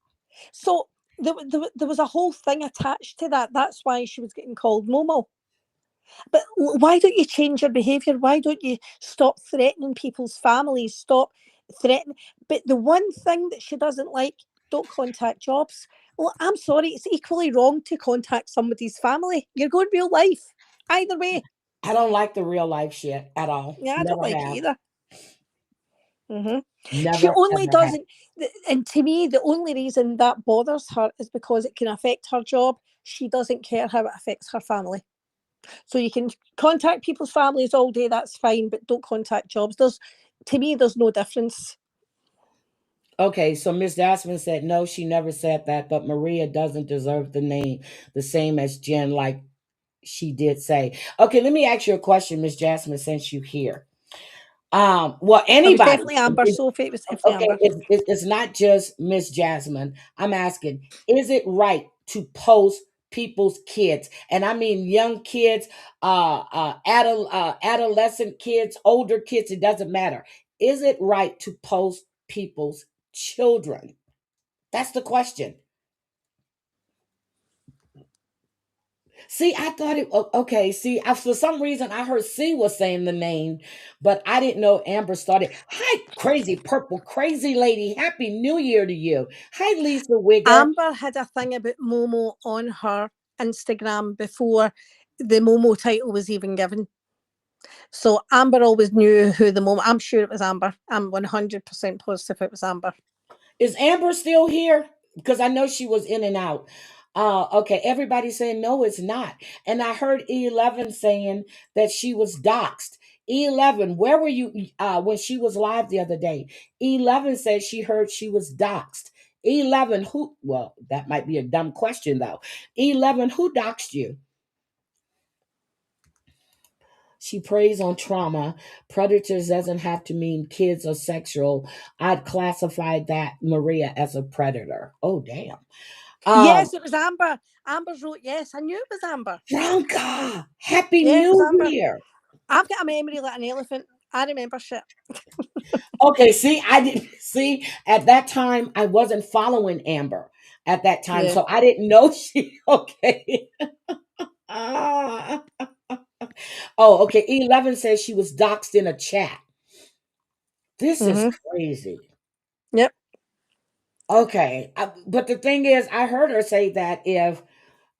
So there was a whole thing attached to that. That's why she was getting called Momo. But why don't you change your behaviour? Why don't you stop threatening people's families? Stop threatening. But the one thing that she doesn't like, don't contact jobs. Well, I'm sorry, it's equally wrong to contact somebody's family. You're going real life. Either way.
I don't like the real life shit at all.
Yeah, I don't
Never
like it
have.
either. Hmm. She
Never,
only
ever have.
doesn't, and to me, the only reason that bothers her is because it can affect her job. She doesn't care how it affects her family. So you can contact people's families all day, that's fine, but don't contact jobs. To me, there's no difference.
Okay, so Miss Jasmine said no, she never said that, but Maria doesn't deserve the name the same as Jen, like she did say. Okay, let me ask you a question, Miss Jasmine, since you here. Well,
It was
anybody.
definitely Amber, Sophie. It was definitely
Okay,
Amber.
it's not just Miss Jasmine. I'm asking, is it right to post people's kids? And I mean young kids, adolescent kids, older kids, it doesn't matter. Is it right to post people's children? That's the question. See, I thought okay. See, for some reason I heard C was saying the name, but I didn't know Amber started. Hi, crazy purple, crazy lady. Happy New Year to you. Hi, Lisa Wigger.
Amber had a thing about Momo on her Instagram before the Momo title was even given. So Amber always knew who the moment. I'm sure it was Amber. I'm 100% positive it was Amber.
Is Amber still here? Because I know she was in and out. Okay, everybody saying no, it's not. And I heard E11 saying that she was doxxed. E11, where were you when she was live the other day? E11 said she heard she was doxxed. E11, who? Well, that might be a dumb question though. E11, who doxxed you? She preys on trauma. Predators doesn't have to mean kids or sexual. I'd classify that Maria as a predator. Oh damn.
Yes, it was Amber. Amber wrote yes. I knew it was Amber.
Franca, Happy
Yeah, it was
New
Amber.
Year.
I've got a memory like an elephant. I remember shit.
Okay, see, I didn't see at that time I wasn't following Amber at that time,
Yeah.
so I didn't know she okay. Ah. Oh, okay. 11 says she was doxxed in a chat. This is crazy.
Yep.
Okay, but the thing is, I heard her say that if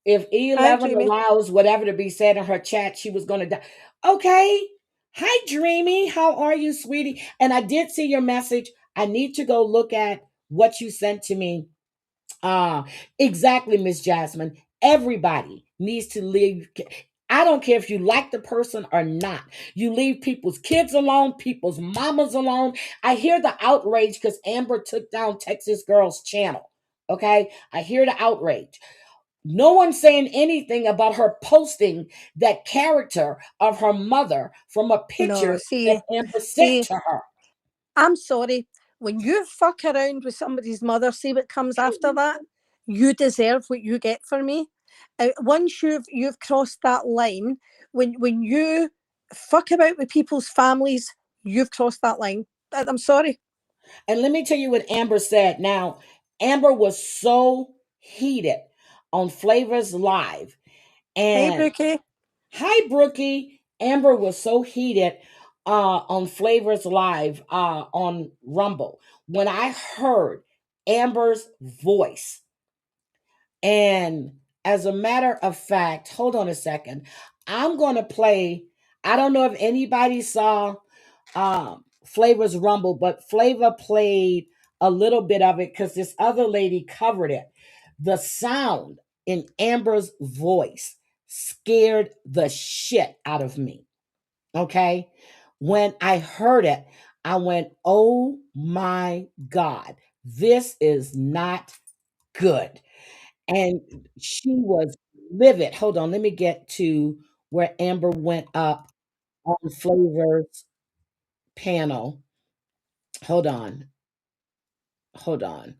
Hi,
E11
Dreamy.
allows whatever to be said in her chat, she was going to die. Okay. Hi, Dreamy. How are you, sweetie? And I did see your message. I need to go look at what you sent to me. Exactly, Miss Jasmine. Everybody needs to leave. I don't care if you like the person or not. You leave people's kids alone, people's mamas alone. I hear the outrage because Amber took down Texas Girls channel. Okay. I hear the outrage. No one's saying anything about her posting that character of her mother from a
No,
picture
see,
that Amber sent to her.
I'm sorry. When you fuck around with somebody's mother, see what comes after that. You deserve what you get for me. Once you've crossed that line, when you fuck about with people's families, you've crossed that line. I'm sorry.
And let me tell you what Amber said. Now, Amber was so heated on Flavor's Live.
Hey,
And
Brookie.
hi, Brookie. Amber was so heated on Flavor's Live on Rumble. When I heard Amber's voice, and as a matter of fact, hold on a second. I'm going to play. I don't know if anybody saw Flavor's Rumble, but Flavor played a little bit of it because this other lady covered it. The sound in Amber's voice scared the shit out of me. Okay. When I heard it, I went, oh my God, this is not good. And she was livid. Hold on, let me get to where Amber went up on Flavor's panel. Hold on. Hold on.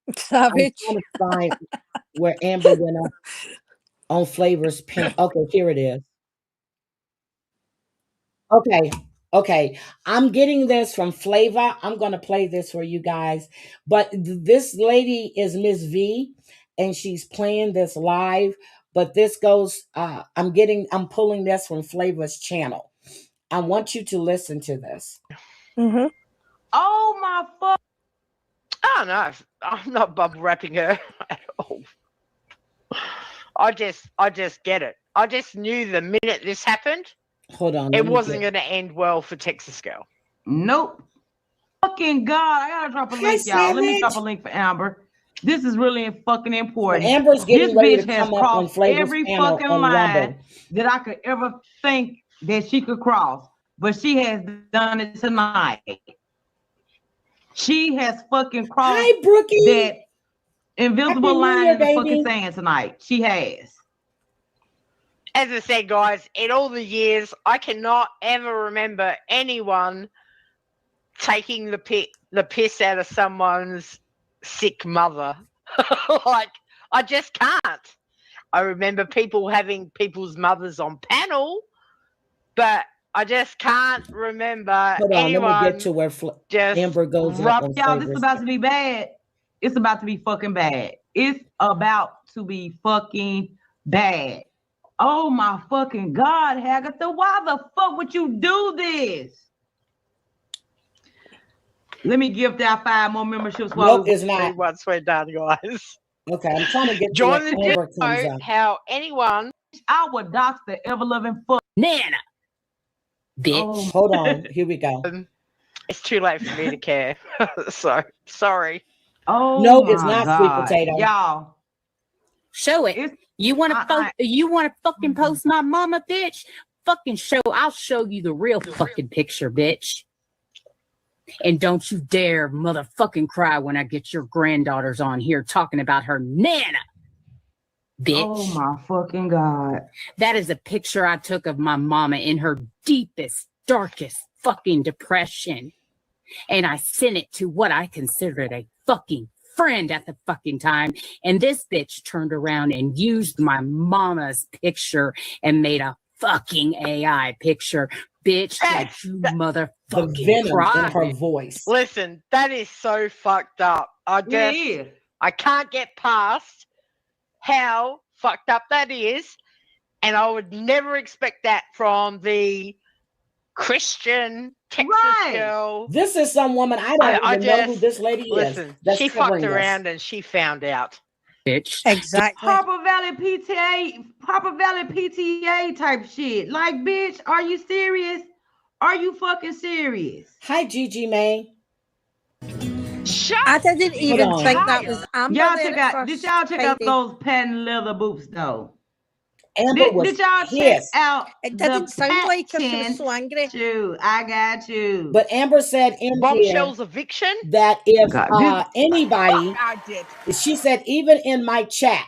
I'm
Savage.
trying to find where Amber went up on Flavor's panel. Okay, here it is. Okay. Okay. I'm getting this from Flavor. I'm going to play this for you guys. But this lady is Miss V and she's playing this live, but this goes I'm pulling this from Flavor's channel. I want you to listen to this.
Mm-hmm.
Oh my fuck. Oh no, I'm not bubble wrapping her at all. I just get it. I just knew the minute this happened,
Hold on.
it wasn't going to end well for Texas Girl.
Nope. Fucking God, I gotta drop a
Hi,
link, y'all. Let me
Savage.
drop a link for Amber. This is really fucking
So
important.
Amber's getting
This
ready
bitch
to
has
come up on
crossed
Flavor's
every
panel
fucking
on
line
Rumble.
that I could ever think that she could cross. But she has done it tonight. She has fucking crossed
Hi, Brookie.
that invisible
Happy New
line
Year,
in the fucking
baby.
sand tonight. She has.
As I said, guys, in all the years, I cannot ever remember anyone taking the piss out of someone's sick mother. Like, I just can't. I remember people having people's mothers on panel, but I just can't remember
Hold on,
anyone
let me get to where
just
Amber goes up on
Y'all, this is
Flavor's
about to be bad. It's about to be fucking bad. It's about to be fucking bad. Oh my fucking God, Hagatha, why the fuck would you do this? Let me give that 5 more memberships while
Nope, it's not.
once we're done, guys.
Okay, I'm trying to get to
Join
where
the
Amber comes
demo
up.
how anyone
I would dox the ever loving fuck.
Nana. bitch.
Hold on. Here we go.
It's too late for me to care. So sorry.
Oh
No, it's
my
not sweet
God.
potato.
Y'all,
Show it.
it's
You want
I-
to you want to fucking post my mama, bitch? Fucking show. I'll show you the real fucking picture, bitch. And don't you dare motherfucking cry when I get your granddaughters on here talking about her nana, bitch.
oh my fucking God.
That is a picture I took of my mama in her deepest, darkest fucking depression. And I sent it to what I considered a fucking friend at the fucking time. And this bitch turned around and used my mama's picture and made a fucking AI picture. Bitch, like you
The
motherfucking
venom in
cry.
her voice.
Listen, that is so fucked up.
It is.
I can't get past how fucked up that is. And I would never expect that from the Christian Texas
Right.
girl.
This is some woman I don't
I
even know who
just-
this lady
Listen,
is. That's
she
covering
fucked
this.
around and she found out.
Bitch.
Exactly.
Purple Valley PTA type shit. Like, bitch, are you serious? Are you fucking serious?
Hi, Gigi May.
Shut
I didn't even
on.
think that was Amber.
Y'all
there
check
at
out. Did
first,
y'all check out
Heidi.
those patent leather boots though?
Amber was
Did y'all check
pissed.
out?
It didn't
the
sound like her. She was
patent
so angry.
shoe? I got you.
But Amber said in here
Bombshell's eviction?
that if
God,
anybody,
I did.
she said even in my chat,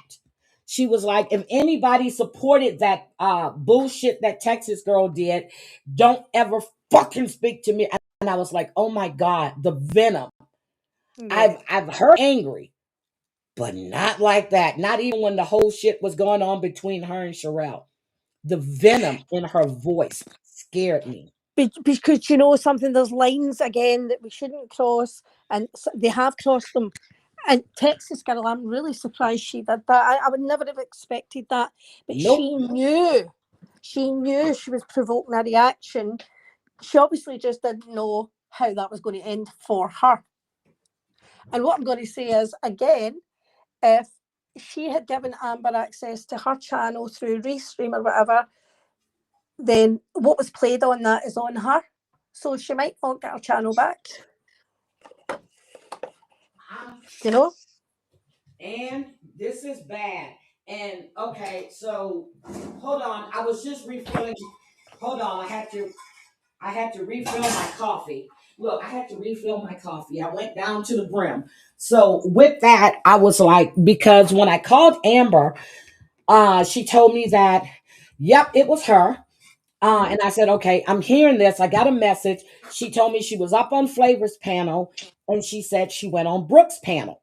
she was like, if anybody supported that bullshit that Texas girl did, don't ever fucking speak to me. And I was like, oh my God, the venom.
Yeah.
I've heard angry, but not like that. Not even when the whole shit was going on between her and Sherelle. The venom in her voice scared me.
Because you know something, there's lines again that we shouldn't cross, and they have crossed them. And Texas girl, I'm really surprised she did that. I would never have expected that, but
Nope.
she knew she was provoking a reaction. She obviously just didn't know how that was going to end for her. And what I'm going to say is, again, if she had given Amber access to her channel through Restream or whatever, then what was played on that is on her. So she might not get her channel back. You know?
And this is bad. And okay, so hold on. I was just refilling. Hold on, I had to refill my coffee. Look, I had to refill my coffee. I went down to the brim. So with that, I was like, because when I called Amber, she told me that, yep, it was her. And I said, okay, I'm hearing this. I got a message. She told me she was up on Flavor's panel, and she said she went on Brooke's panel.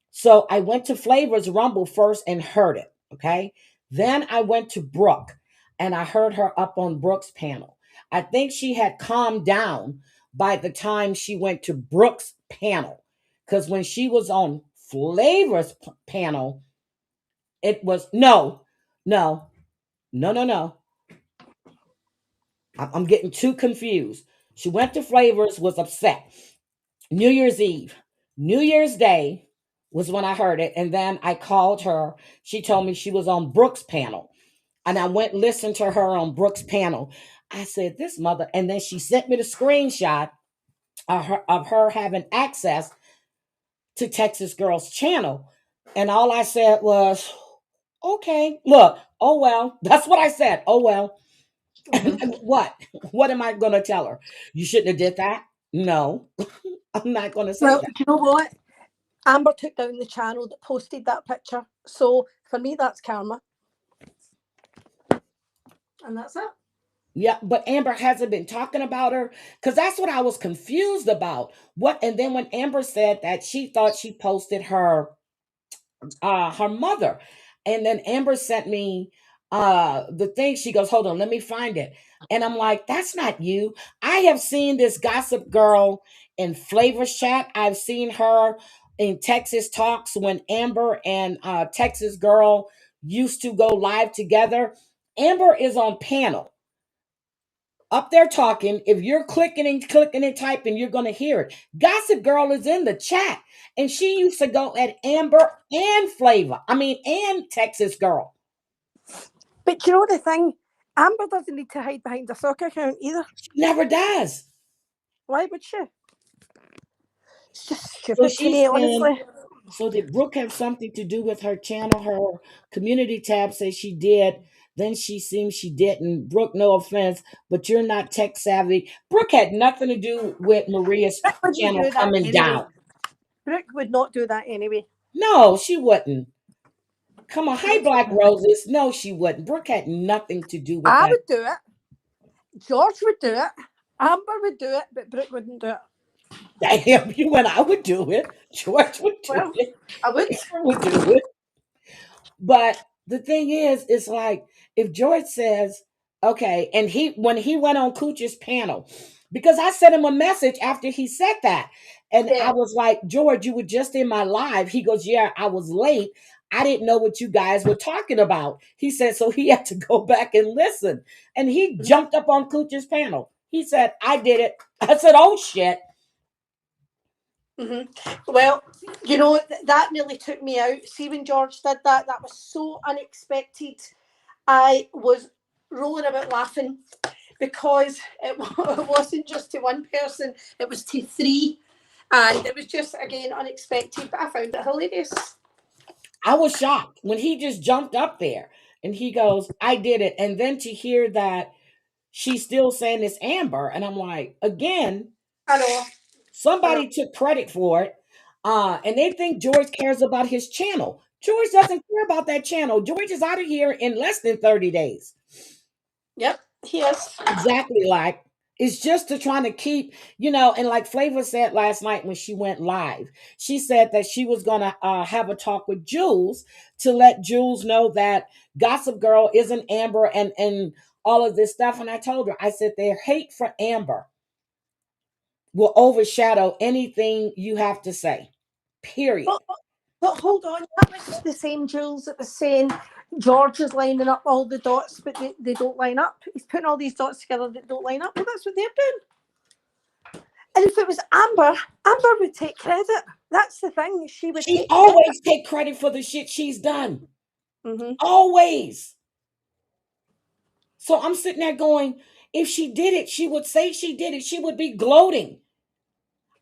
So I went to Flavor's Rumble first and heard it. Okay. Then I went to Brooke and I heard her up on Brooke's panel. I think she had calmed down by the time she went to Brooke's panel. Because when she was on Flavor's panel, it was no. I'm getting too confused. She went to Flavors, was upset. New Year's Eve, New Year's Day was when I heard it. And then I called her. She told me she was on Brooke's panel. And I went and listened to her on Brooke's panel. I said, this mother. And then she sent me the screenshot of her having access to Texas Girls channel. And all I said was, okay, look, oh well. That's what I said. Oh well. And what? What am I going to tell her? You shouldn't have did that? No, I'm not going to say
Well,
that.
do you know what? Amber took down the channel that posted that picture. So for me, that's karma. And that's it.
Yeah, but Amber hasn't been talking about her because that's what I was confused about. What? And then when Amber said that she thought she posted her mother, and then Amber sent me the thing. She goes, hold on, let me find it. And I'm like, that's not you. I have seen this gossip girl in Flavors chat. I've seen her in Texas Talks when Amber and Texas Girl used to go live together. Amber is on panel up there talking. If you're clicking and typing, you're going to hear it. Gossip Girl is in the chat. And she used to go at Amber and and Texas Girl.
But you know the thing, Amber doesn't need to hide behind a soccer account either.
She never does.
Why would she? It's just
So
stupid to
she's
me,
saying,
honestly.
so did Brooke have something to do with her channel? Her community tab says she did. Then she seems she didn't. Brooke, no offense, but you're not tech savvy. Brooke had nothing to do with Maria's
Brooke wouldn't
channel
do that
coming
anyway.
down.
Brooke would not do that anyway.
No, she wouldn't. Come on, hi, Black Roses. No, she wouldn't. Brooke had nothing to do with
I
that.
would do it. George would do it. Amber would do it, but Brooke wouldn't do it.
Damn, you and I would do it. George would do
Well,
it.
I would.
Amber would do it. But the thing is, it's like if George says, okay, and when he went on Cooch's panel, because I sent him a message after he said that. And
Yeah.
I was like, George, you were just in my live. He goes, yeah, I was late. I didn't know what you guys were talking about. He said, so he had to go back and listen. And he jumped up on Cooch's panel. He said, I did it. I said, oh shit.
Well, you know, that nearly took me out. See, when George did that, that was so unexpected. I was rolling about laughing because it wasn't just to one person, it was to three. And it was just, again, unexpected, but I found it hilarious.
I was shocked when he just jumped up there and he goes, I did it. And then to hear that she's still saying it's Amber. And I'm like, again,
I know.
somebody took credit for it. And they think George cares about his channel. George doesn't care about that channel. George is out of here in less than 30 days.
Yep, he is.
Exactly. Like, it's just to trying to keep, and like Flavor said last night when she went live, she said that she was going to have a talk with Jules to let Jules know that Gossip Girl isn't Amber and all of this stuff. And I told her, I said, their hate for Amber will overshadow anything you have to say, period.
But hold on, that was the same Jules that was saying George is lining up all the dots, but they don't line up. He's putting all these dots together that don't line up. Well, that's what they're doing. And if it was Amber, Amber would take credit. That's the thing. She would.
She always take credit for the shit she's done.
Mm-hmm.
Always. So I'm sitting there going, if she did it, she would say she did it. She would be gloating.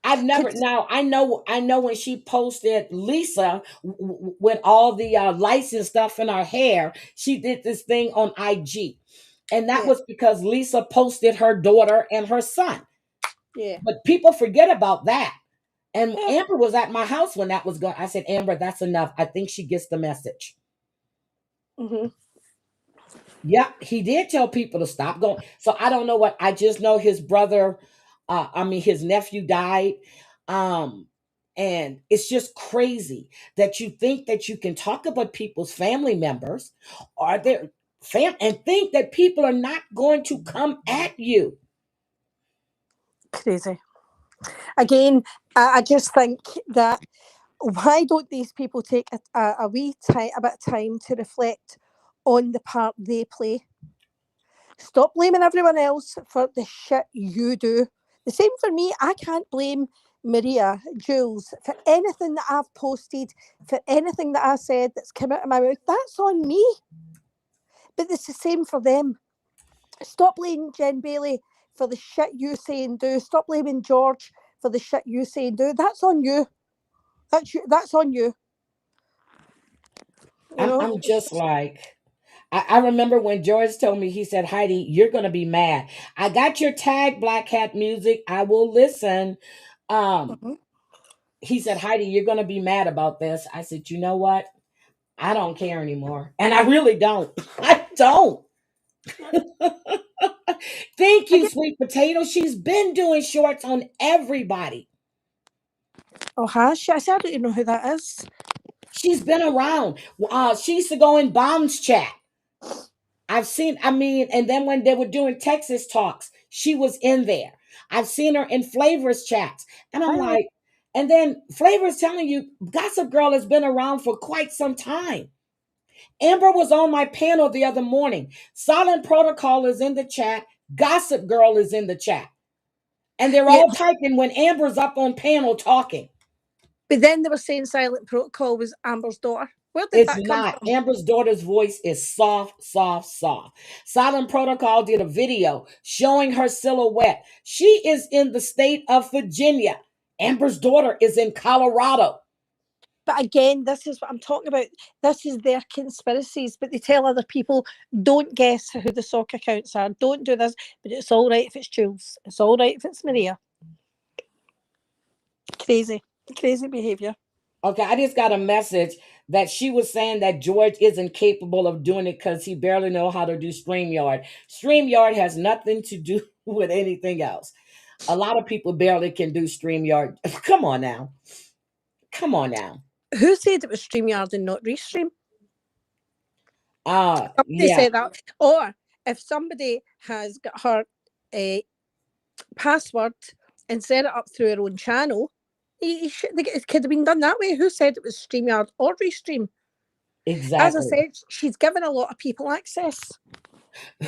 I've never now. I know when she posted Lisa with all the license stuff in her hair, she did this thing on IG, and that was because Lisa posted her daughter and her son.
Yeah.
But people forget about that. And Amber was at my house when that was going. I said, Amber, that's enough. I think she gets the message.
Mm-hmm.
Yeah, he did tell people to stop going. So I don't know what. I just know his brother. His nephew died. And it's just crazy that you think that you can talk about people's family members or their and think that people are not going to come at you.
Crazy. Again, I just think that why don't these people take a wee a bit of time to reflect on the part they play? Stop blaming everyone else for the shit you do. The same for me. I can't blame Maria, Jules, for anything that I've posted, for anything that I said that's come out of my mouth. That's on me. But it's the same for them. Stop blaming Jen Bailey for the shit you say and do. Stop blaming George for the shit you say and do. That's on you. That's on you.
I'm just like, I remember when George told me, he said, Heidi, you're going to be mad. I got your tag, Black Hat Music. I will listen. He said, Heidi, you're going to be mad about this. I said, you know what? I don't care anymore. And I really don't. I don't. Thank you, Sweet Potato. She's been doing shorts on everybody.
Oh, has she? I don't even know who that is.
She's been around. She used to go in Bombs chat. I've seen, and then when they were doing Texas talks, she was in there. I've seen her in Flavors chats. And I'm like, and then Flavors telling you, Gossip Girl has been around for quite some time. Amber was on my panel the other morning. Silent Protocol is in the chat. Gossip Girl is in the chat. And they're all typing when Amber's up on panel talking.
But then they were saying Silent Protocol was Amber's daughter. Where did
It's
that come
not.
from?
Amber's daughter's voice is soft, soft, soft. Silent Protocol did a video showing her silhouette. She is in the state of Virginia. Amber's daughter is in Colorado.
But again, this is what I'm talking about. This is their conspiracies, but they tell other people, don't guess who the sock accounts are. Don't do this. But it's all right if it's Jules. It's all right if it's Maria. Crazy. Crazy behaviour.
Okay, I just got a message that she was saying that George isn't capable of doing it because he barely know how to do StreamYard. StreamYard has nothing to do with anything else. A lot of people barely can do StreamYard. Come on now. Come on now.
Who said it was StreamYard and not Restream? Somebody
Yeah,
said that. Or if somebody has got her password and set it up through her own channel, it could have been done that way. Who said it was StreamYard or Restream?
exactly.
As I said, she's given a lot of people access.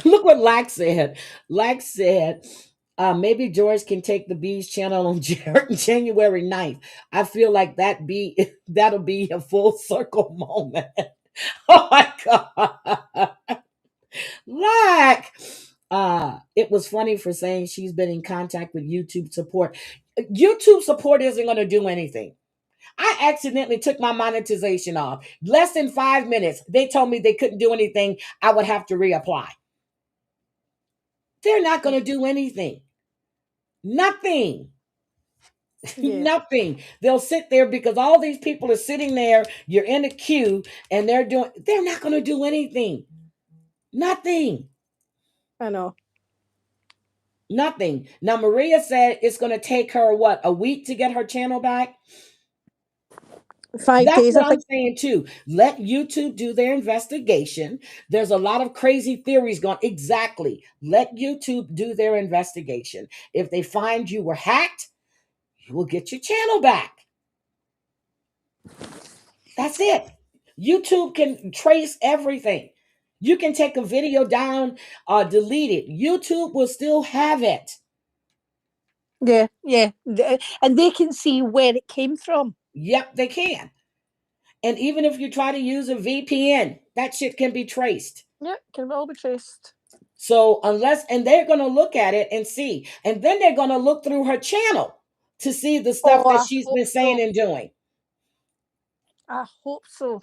Look what Lax said. Lax said, maybe George can take the Bees channel on January 9th. I feel like that'll be a full circle moment. Oh my God. Lax. It was funny for saying she's been in contact with YouTube support. YouTube support isn't going to do anything. I accidentally took my monetization off. Less than 5 minutes, they told me they couldn't do anything. I would have to reapply. They're not going to do anything. Nothing.
Yeah.
Nothing. They'll sit there because all these people are sitting there. You're in a queue and they're not going to do anything. Nothing.
I know.
Nothing. Now, Maria said it's going to take her, what, a week to get her channel back?
5
That's
days,
what
I
I'm
think.
saying too. Let YouTube do their investigation. There's a lot of crazy theories going. Exactly. Let YouTube do their investigation. If they find you were hacked, you will get your channel back. That's it. YouTube can trace everything. You can take a video down or delete it. YouTube will still have it.
Yeah, yeah. And they can see where it came from.
Yep, they can. And even if you try to use a VPN, that shit can be traced.
Yeah, can all be traced.
So and they're going to look at it and see. And then they're going to look through her channel to see the stuff that
I
she's
hope
been saying
so.
and doing.
I hope so.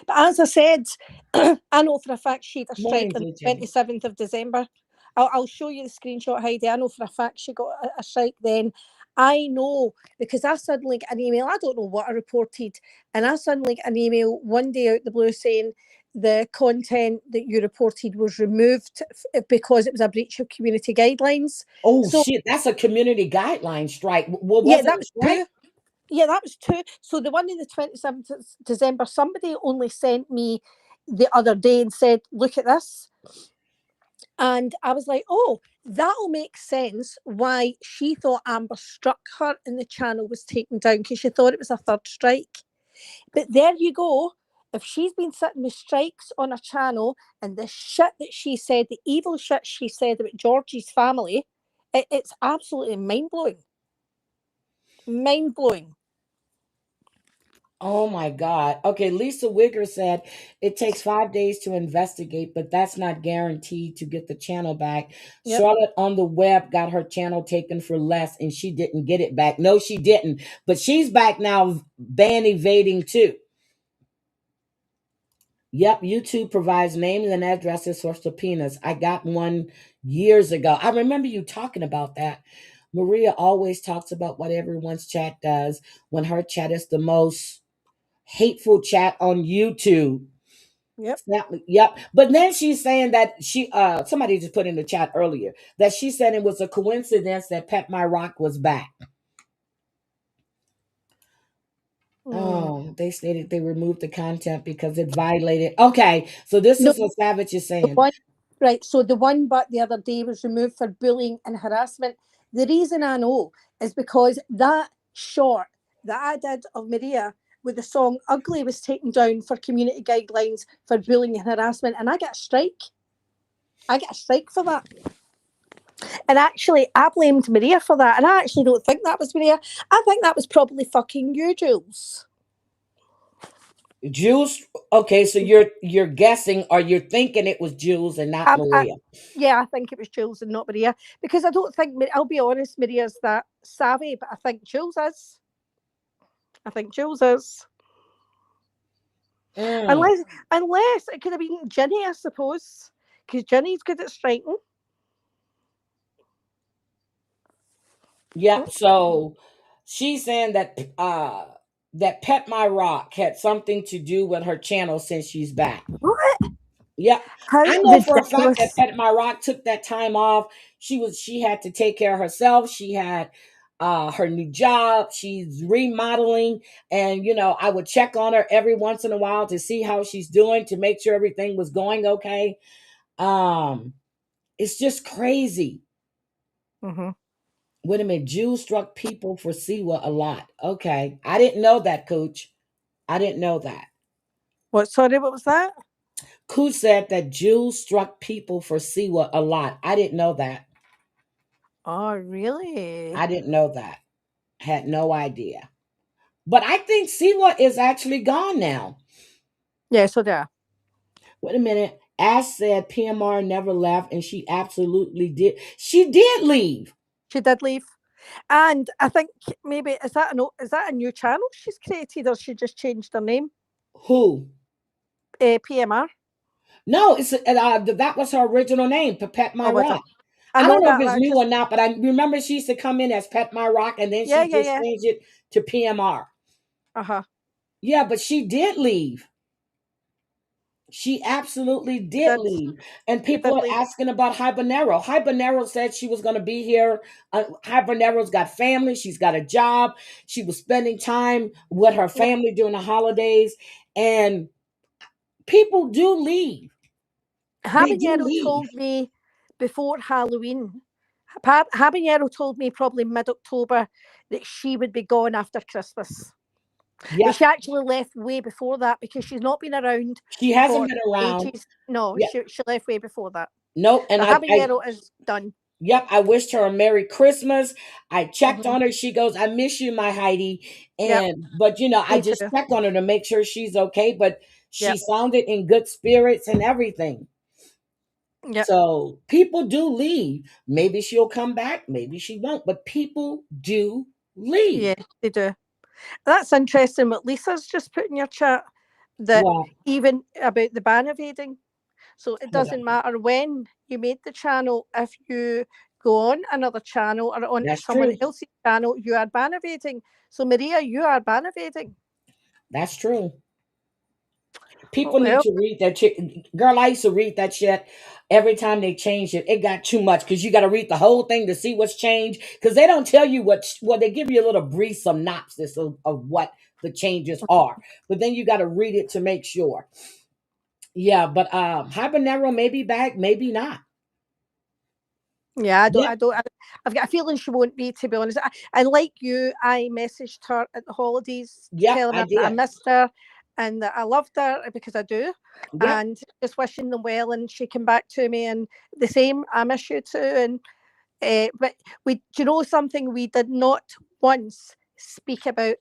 But as I said, I know for a fact she had a strike on
Morning,
the
JJ.
27th of December. I'll show you the screenshot, Heidi. I know for a fact she got a strike then. I know because I suddenly got an email. I don't know what I reported. And I suddenly got an email one day out the blue saying the content that you reported was removed because it was a breach of community guidelines.
Oh,
So,
shit. That's a community guideline strike. What
yeah,
was
that
it?
was
Strike?
two. Yeah, that was two. So the one in the 27th of December, somebody only sent me the other day and said, look at this. And I was like, oh, that'll make sense why she thought Amber struck her and the channel was taken down because she thought it was a third strike. But there you go. If she's been sitting with strikes on her channel and the shit that she said, the evil shit she said about Georgie's family, it's absolutely mind-blowing. Mind-blowing.
Oh my God. Okay, Lisa Wigger said it takes 5 days to investigate, but that's not guaranteed to get the channel back.
Yep.
Charlotte on the web got her channel taken for less and she didn't get it back. No, she didn't. But she's back now ban evading too. Yep, YouTube provides names and addresses for subpoenas. I got one years ago. I remember you talking about that. Maria always talks about what everyone's chat does when her chat is the most hateful chat on YouTube.
Yep.
Yep. But then she's saying that somebody just put in the chat earlier that she said it was a coincidence that Pet My Rock was back. Oh, they stated they removed the content because it violated. Okay, so this is what Savage is saying.
Right, so the one but the other day was removed for bullying and harassment. The reason I know is because that short that I did of Maria with the song Ugly was taken down for community guidelines for bullying and harassment, and I got a strike. I got a strike for that. And actually, I blamed Maria for that, and I actually don't think that was Maria. I think that was probably fucking you, Jules.
Jules. Okay, so you're guessing or you're thinking it was Jules and not Maria.
Yeah, I think it was Jules and not Maria, because I don't think, I'll be honest, Maria's that savvy, but I think Jules is.
Mm.
Unless it could have been Ginny, I suppose, because Ginny's good at striking.
Yep. So she's saying that that Pet My Rock had something to do with her channel since she's back.
What?
Yep.
How
I know for a fact that
ridiculous.
Pet My Rock took that time off. She had to take care of herself. She had her new job. She's remodeling. And I would check on her every once in a while to see how she's doing, to make sure everything was going okay. It's just crazy.
Mm-hmm.
Wait a minute. Jews struck people for Siwa a lot. Okay. I didn't know that, Coach. I didn't know that.
What? Sorry, what was that?
Coach said that Jews struck people for Siwa a lot. I didn't know that.
Oh, really?
I didn't know that. Had no idea. But I think Siwa is actually gone now.
Yeah, so there.
Wait a minute. Ash said PMR never left, and she absolutely did. She did leave.
She did leave. And I think maybe, is that a new channel she's created, or she just changed her name?
Who?
PMR.
No, it's that was her original name, Pet My Rock. I
know
don't know
that,
if it's
but
new or not, but I remember she used to come in as Pet My Rock, and then
Yeah,
she
yeah,
just
yeah.
changed it to PMR.
Uh-huh.
Yeah, but she did leave. She absolutely did
Did.
leave. And
She
people
did
are
leave.
asking about Hibernero. Hibernero said she was going to be here. Hibernero's got family. She's got a job. She was spending time with her
Yep.
family during the holidays. And people do leave. They do
Habanero
leave.
told me before Halloween. Habanero told me probably mid-October that she would be gone after Christmas.
Yeah,
But she actually left way before that, because she's not been around
she hasn't
for
been around.
ages. No,
Yeah.
she left way before that.
Nope. And
So Habanero is done.
Yep, I wished her a Merry Christmas. I checked
Mhm.
on her. She goes, "I miss you, my Heidi."
Yep.
But I
Me
just
too.
checked on her to make sure she's okay. But she
Yep.
sounded in good spirits and everything.
Yep.
So people do leave. Maybe she'll come back. Maybe she won't. But people do leave.
Yeah, they do. That's interesting what Lisa's just put in your chat, that
Well,
even about the ban evading. So it
hold on.
doesn't matter when you made the channel, if you go on another channel or on
That's
someone
true.
else's channel, you are ban evading. So Maria, you are ban evading.
That's true. People
Oh,
need
well.
to read that shit. Girl, I used to read that shit every time they changed it. It got too much because you got to read the whole thing to see what's changed. Because they don't tell you they give you a little brief synopsis of what the changes are. But then you got to read it to make sure. Yeah, but Hibernero may be back, maybe not.
Yeah,
Yep.
I've got a feeling she won't be, to be honest. And like you, I messaged her at the holidays,
Yep,
telling
I
her that I
did.
missed her and that I loved her, because I do,
Yep.
and just wishing them well. And she came back to me, and the same, I miss you too. And but do you know something? We did not once speak about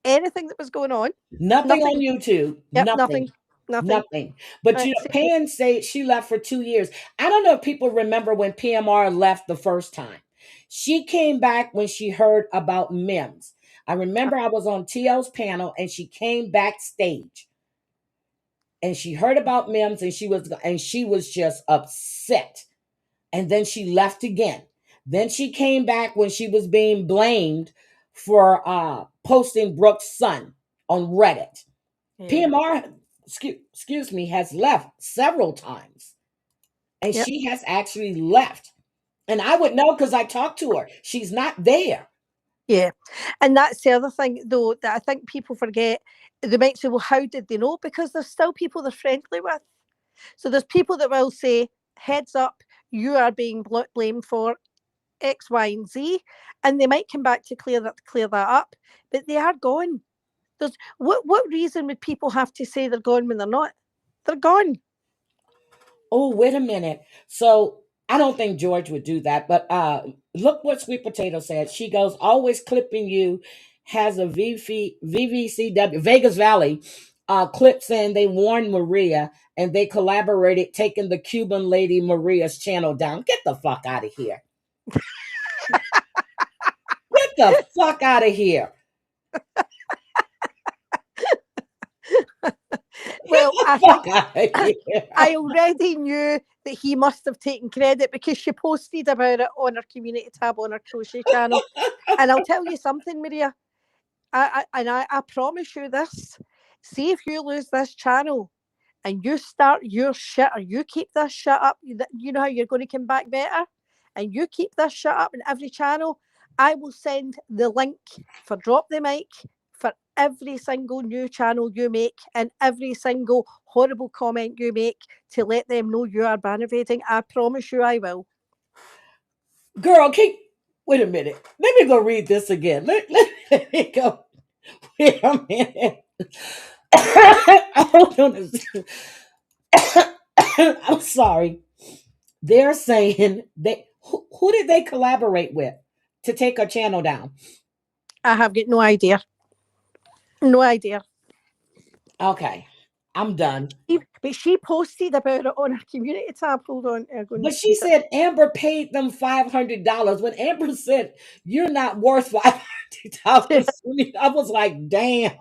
anything that was going on.
Nothing on
Nothing.
YouTube.
Yep,
Nothing.
nothing.
But
Right,
Pan say she left for 2 years. I don't know if people remember when PMR left the first time. She came back when she heard about Mims. I remember I was on TL's panel and she came backstage. And she heard about Mims and she was just upset. And then she left again. Then she came back when she was being blamed for posting Brooke's son on Reddit.
yeah.
PMR, excuse me, has left several times. And
Yep.
she has actually left. And I would know because I talked to her. She's not there.
Yeah. And that's the other thing, though, that I think people forget. They might say, well, how did they know? Because there's still people they're friendly with. So there's people that will say, heads up, you are being blamed for X, Y, and Z. And they might come back to clear that up. But they are gone. There's what reason would people have to say they're gone when they're not? They're gone.
Oh, wait a minute. So I don't think George would do that. But look what Sweet Potato said. She goes, always clipping you, has a VVCW, Vegas Valley, clip saying they warned Maria and they collaborated taking the Cuban lady Maria's channel down. Get the fuck out of here. Get the fuck out of here.
Well, I
Fuck
think
out of here.
I already knew that he must have taken credit because she posted about it on her community tab on her crochet channel. And I'll tell you something, Maria. I promise you this. See if you lose this channel and you start your shit, or you keep this shit up, you know how you're going to come back better, and you keep this shit up in every channel, I will send the link for Drop the Mic for every single new channel you make and every single horrible comment you make to let them know you are bannervading. I promise you I will.
Girl, wait a minute. Let me go read this again. Let me go. Wait a minute. Hold on. I'm sorry. They're saying who did they collaborate with to take her channel down?
I have got no idea. No idea.
Okay, I'm done.
But she posted about it on her community tab. Hold on.
But she said Amber paid them $500. When Amber said you're not worth $500, I was like, damn.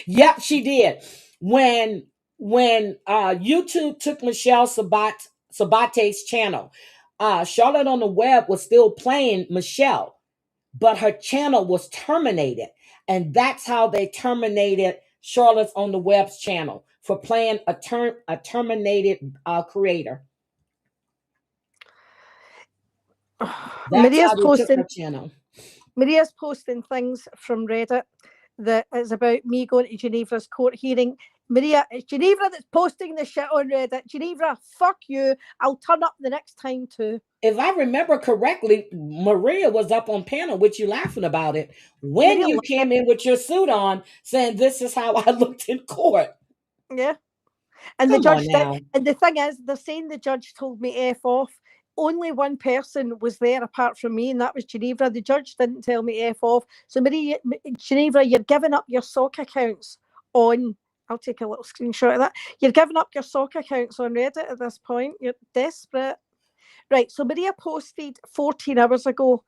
Yep, she did. When YouTube took Michelle Sabate's channel, Charlotte on the Web was still playing Michelle, but her channel was terminated. And that's how they terminated Charlotte's on the Web's channel, for playing a terminated creator. That's how they took her channel.
Maria's posting things from Reddit that is about me going to Geneva's court hearing. Maria, it's Geneva that's posting the shit on Reddit. Geneva, fuck you. I'll turn up the next time too.
If I remember correctly, Maria was up on panel with you laughing about it when Maria, you came in with your suit on saying this is how I looked in court.
Yeah. And the judge did, and the thing is, they're saying the judge told me F off. Only one person was there apart from me, and that was Geneva. The judge didn't tell me F off. So Maria, Geneva, you're giving up your sock accounts on, I'll take a little screenshot of that. You're giving up your sock accounts on Reddit at this point. You're desperate. Right, so Maria posted 14 hours ago,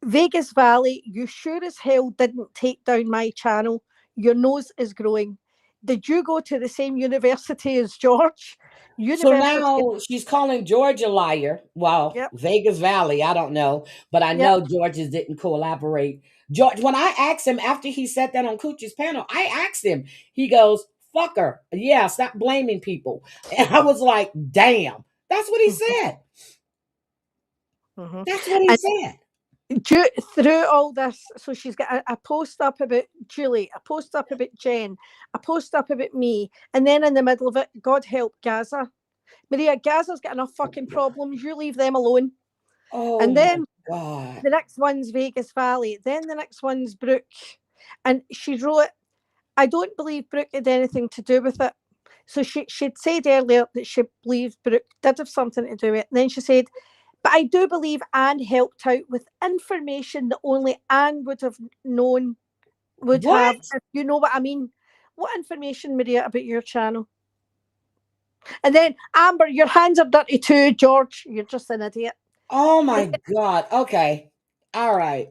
Vegas Valley, you sure as hell didn't take down my channel. Your nose is growing. Did you go to the same university as George?
So now she's calling George a liar. Well, yep. Vegas Valley, I don't know. But I know George's didn't collaborate. George, when I asked him after he said that on Coochie's panel, I asked him, he goes, fuck her. Yeah, stop blaming people. And I was like, damn. That's what he said. That's what he said.
Through all this, so she's got a post up about Julie, a post up about Jen, a post up about me, and then in the middle of it, God help Gaza. Maria, Gaza's got enough fucking problems. You leave them alone.
Oh,
and then
God.
The next one's Vegas Valley. Then the next one's Brooke. And she wrote, I don't believe Brooke had anything to do with it. So she'd said earlier that she believed Brooke did have something to do with it. And then she said, but I do believe Anne helped out with information that only Anne would have known, have, if you know what I mean. What information, Maria, about your channel? And then, Amber, your hands are dirty too. George, you're just an idiot.
Oh, my God. Okay. All right.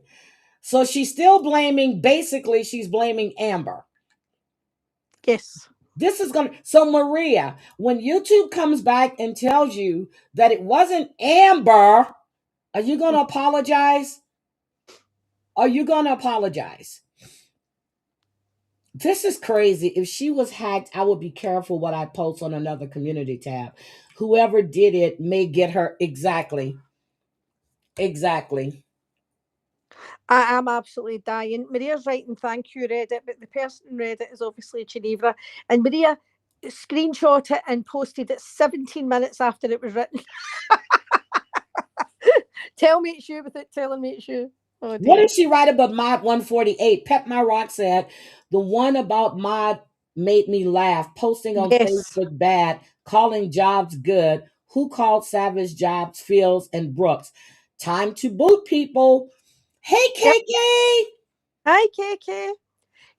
So she's still blaming, basically, she's blaming Amber.
Yes.
This is going to, so Maria, when YouTube comes back and tells you that it wasn't Amber, are you going to apologize? Are you going to apologize? This is crazy. If she was hacked, I would be careful what I post on another community tab. Whoever did it may get her. Exactly.
I am absolutely dying. Maria's writing thank you, Reddit, but the person in Reddit is obviously Geneva. And Maria screenshot it and posted it 17 minutes after it was written. Tell me it's you without telling me it's you. Oh,
what did she write about Mod 148? Pep My Rock said, the one about Mod made me laugh. Posting on Facebook bad, calling Jobs good. Who called Savage Jobs, Fields, and Brooks? Time to boot people. Hey, KK.
Hi, KK.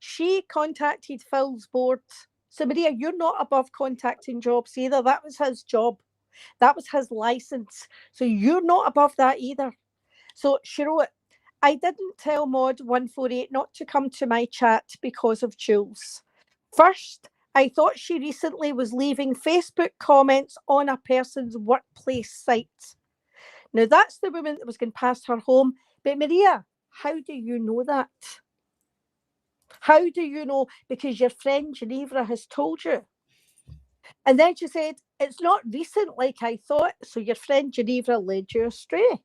She contacted Phil's board. So, Maria, you're not above contacting jobs either. That was his job. That was his license. So, you're not above that either. So, she wrote, I didn't tell Mod 148 not to come to my chat because of Jules. First, I thought she recently was leaving Facebook comments on a person's workplace site. Now, that's the woman that was going past her home. But, Maria, how do you know that? How do you know? Because your friend Genevra has told you. And then she said, it's not recent like I thought. So your friend Genevra led you astray.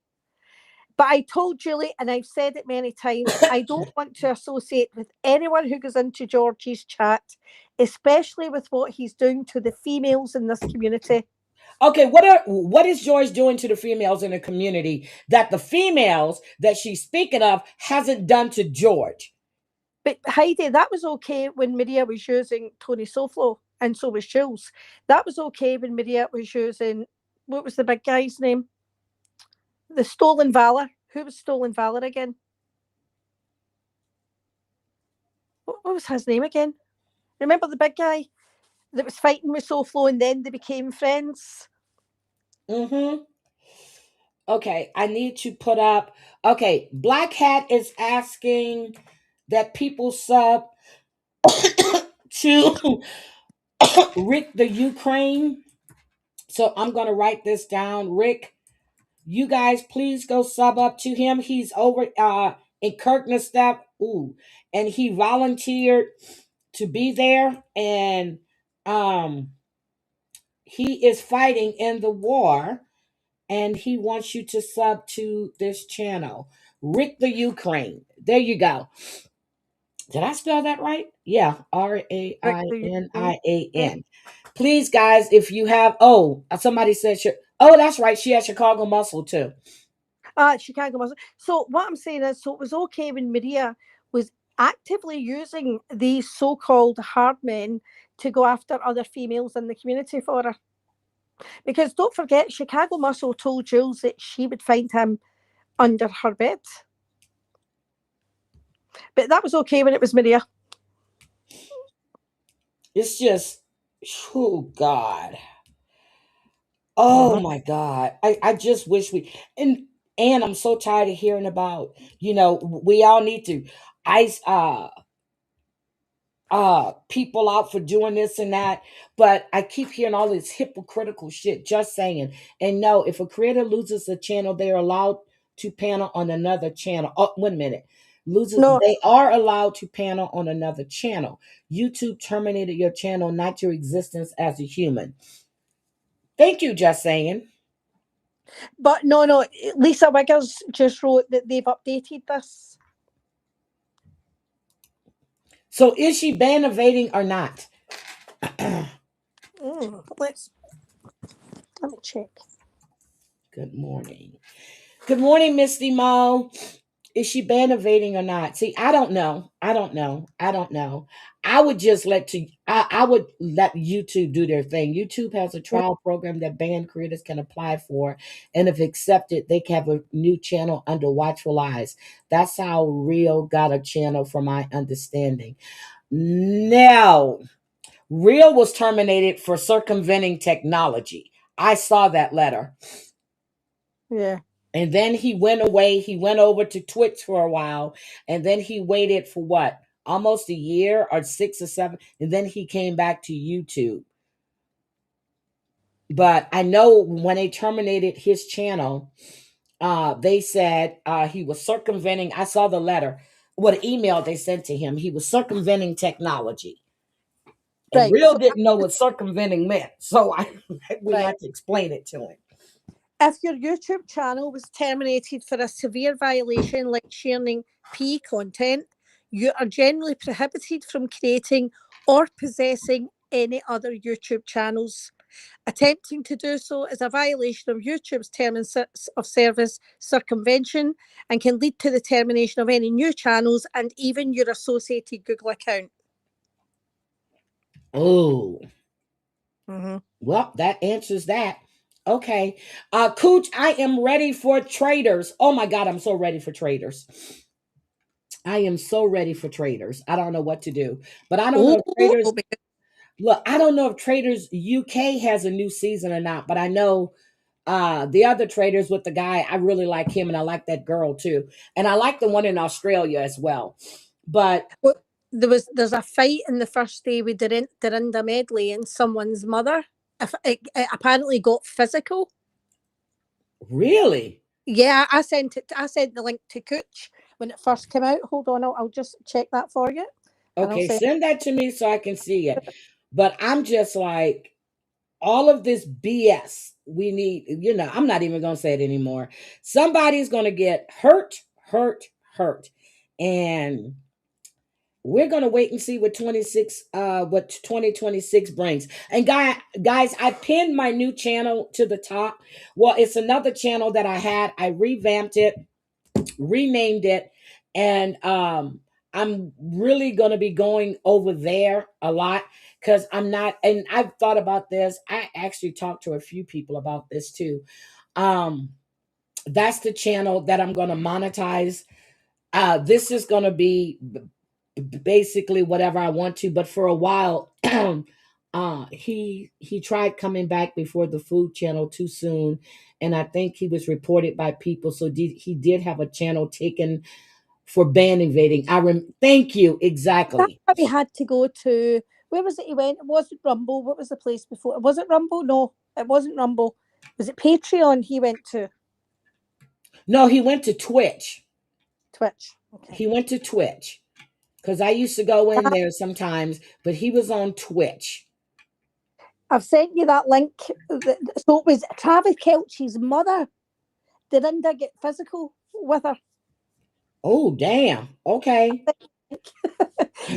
But I told Julie, and I've said it many times, I don't want to associate with anyone who goes into Georgie's chat, especially with what he's doing to the females in this community.
Okay, what is George doing to the females in the community that the females that she's speaking of hasn't done to George?
But Heidi, that was okay when Maria was using Tony Soflo, and so was Jules. That was okay when Maria was using, what was the big guy's name? The Stolen Valor. Who was Stolen Valor again? What was his name again? Remember the big guy that was fighting with Soflo and then they became friends?
Mm-hmm. Okay, I need to put up. Okay, Black Hat is asking that people sub to Rick the Ukraine. So I'm going to write this down. Rick, you guys please go sub up to him. He's over in Kirknestep. Ooh, and he volunteered to be there, and he is fighting in the war, and he wants you to sub to this channel. Rick the Ukraine. There you go. Did I spell that right? Yeah, Rainian. Please, guys, if you have, somebody said, that's right. She has Chicago Muscle too.
Chicago Muscle. So what I'm saying is, so it was okay when Maria was actively using these so-called hard men to go after other females in the community for her. Because don't forget, Chicago Muscle told Jules that she would find him under her bed. But that was okay when it was Maria.
It's just, oh God. Oh my God. I just wish and I'm so tired of hearing about, we all need to ice people out for doing this and that, but I keep hearing all this hypocritical shit. Just saying. And no, if a creator loses a channel, they're allowed to panel on another channel. Oh, 1 minute. They are allowed to panel on another channel. YouTube terminated your channel, not your existence as a human. Thank you, Just Saying.
But no, Lisa Wiggers just wrote that they've updated this.
So is she ban evading or not?
Let me check.
Good morning. Good morning, Misty Mo. Is she ban evading or not? See, I don't know. I would just I would let YouTube do their thing. YouTube has a trial program that ban creators can apply for, and if accepted, they can have a new channel under watchful eyes. That's how Real got a channel, from my understanding. Now, Real was terminated for circumventing technology. I saw that letter.
Yeah.
And then he went away. He went over to Twitch for a while. And then he waited for what? Almost a year or 6 or 7. And then he came back to YouTube. But I know when they terminated his channel, they said he was circumventing. I saw the letter, what email they sent to him. He was circumventing technology. And
Right.
Real didn't know what circumventing meant. So we had to explain it to him.
If your YouTube channel was terminated for a severe violation like sharing PE content, you are generally prohibited from creating or possessing any other YouTube channels. Attempting to do so is a violation of YouTube's terms of service circumvention and can lead to the termination of any new channels and even your associated Google account.
Oh.
Mm-hmm.
Well, that answers that. Okay. Cooch, I am ready for traders. Oh my God, I'm so ready for traders. I am so ready for Traders. I don't know what to do, but I don't know if
Oh,
Traders. Look, I don't know if Traders UK has a new season or not, but I know the other Traders with the guy. I really like him, and I like that girl too, and I like the one in Australia as well. But
well, there's a fight in the first day with Dorinda Medley and someone's mother. If it apparently got physical.
really,
Yeah, I sent it. I sent the link to Cooch when it first came out. Hold on, I'll just check that for you, and I'll
okay,
say
send that to me so I can see it. But I'm just like, all of this BS. We need, I'm not even going to say it anymore. Somebody's going to get hurt, hurt, hurt. And we're going to wait and see what 2026 brings. And guys, I pinned my new channel to the top. Well, it's another channel that I had. I revamped it, renamed it, and I'm really going to be going over there a lot because I'm not, and I've thought about this. I actually talked to a few people about this too. um that's the channel that I'm going to monetize. This is going to be basically whatever I want to, but for a while he tried coming back before the Food Channel too soon, and I think he was reported by people, so he did have a channel taken for ban invading. Thank you,
that's
exactly.
why we had to go to. Where was it? He went. It wasn't Rumble. What was the place before? Was it Rumble? No, it wasn't Rumble. Was it Patreon? He went to
No, he went to Twitch.
Twitch. Okay.
He went to Twitch because I used to go in
That-
there sometimes, but he was on Twitch.
I've sent you that link. So it was Travis Kelce's mother. Did Linda get physical with her?
Oh, damn. Okay.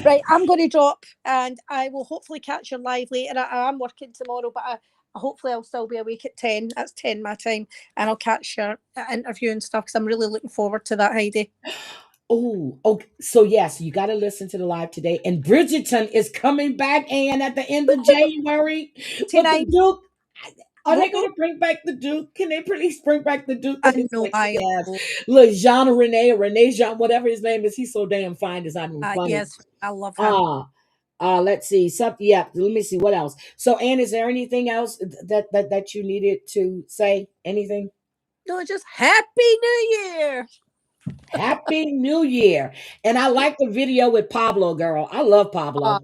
Right, I'm going to drop, and I will hopefully catch you live later. I am working tomorrow, but hopefully I'll still be awake at 10. That's 10 my time, and I'll catch your interview and stuff because I'm really looking forward to that, Heidi.
Oh, okay. So yes, you got to listen to the live today. And Bridgerton is coming back, and at the end of January, but the
29.
Duke. Are they
What?
going to bring back the Duke? Can they please bring back the Duke with
I
his
know
sexy
I
ass? Look, Jean Rene or Rene Jean, whatever his name is, he's so damn fine. It's not even funny.
Yes, I love him.
Let's see. Something. Yeah. Let me see what else. So, Anne, is there anything else that you needed to say? Anything?
No, just Happy New Year.
Happy New Year! And I like the video with Pablo, girl. I love
Oh,
Pablo.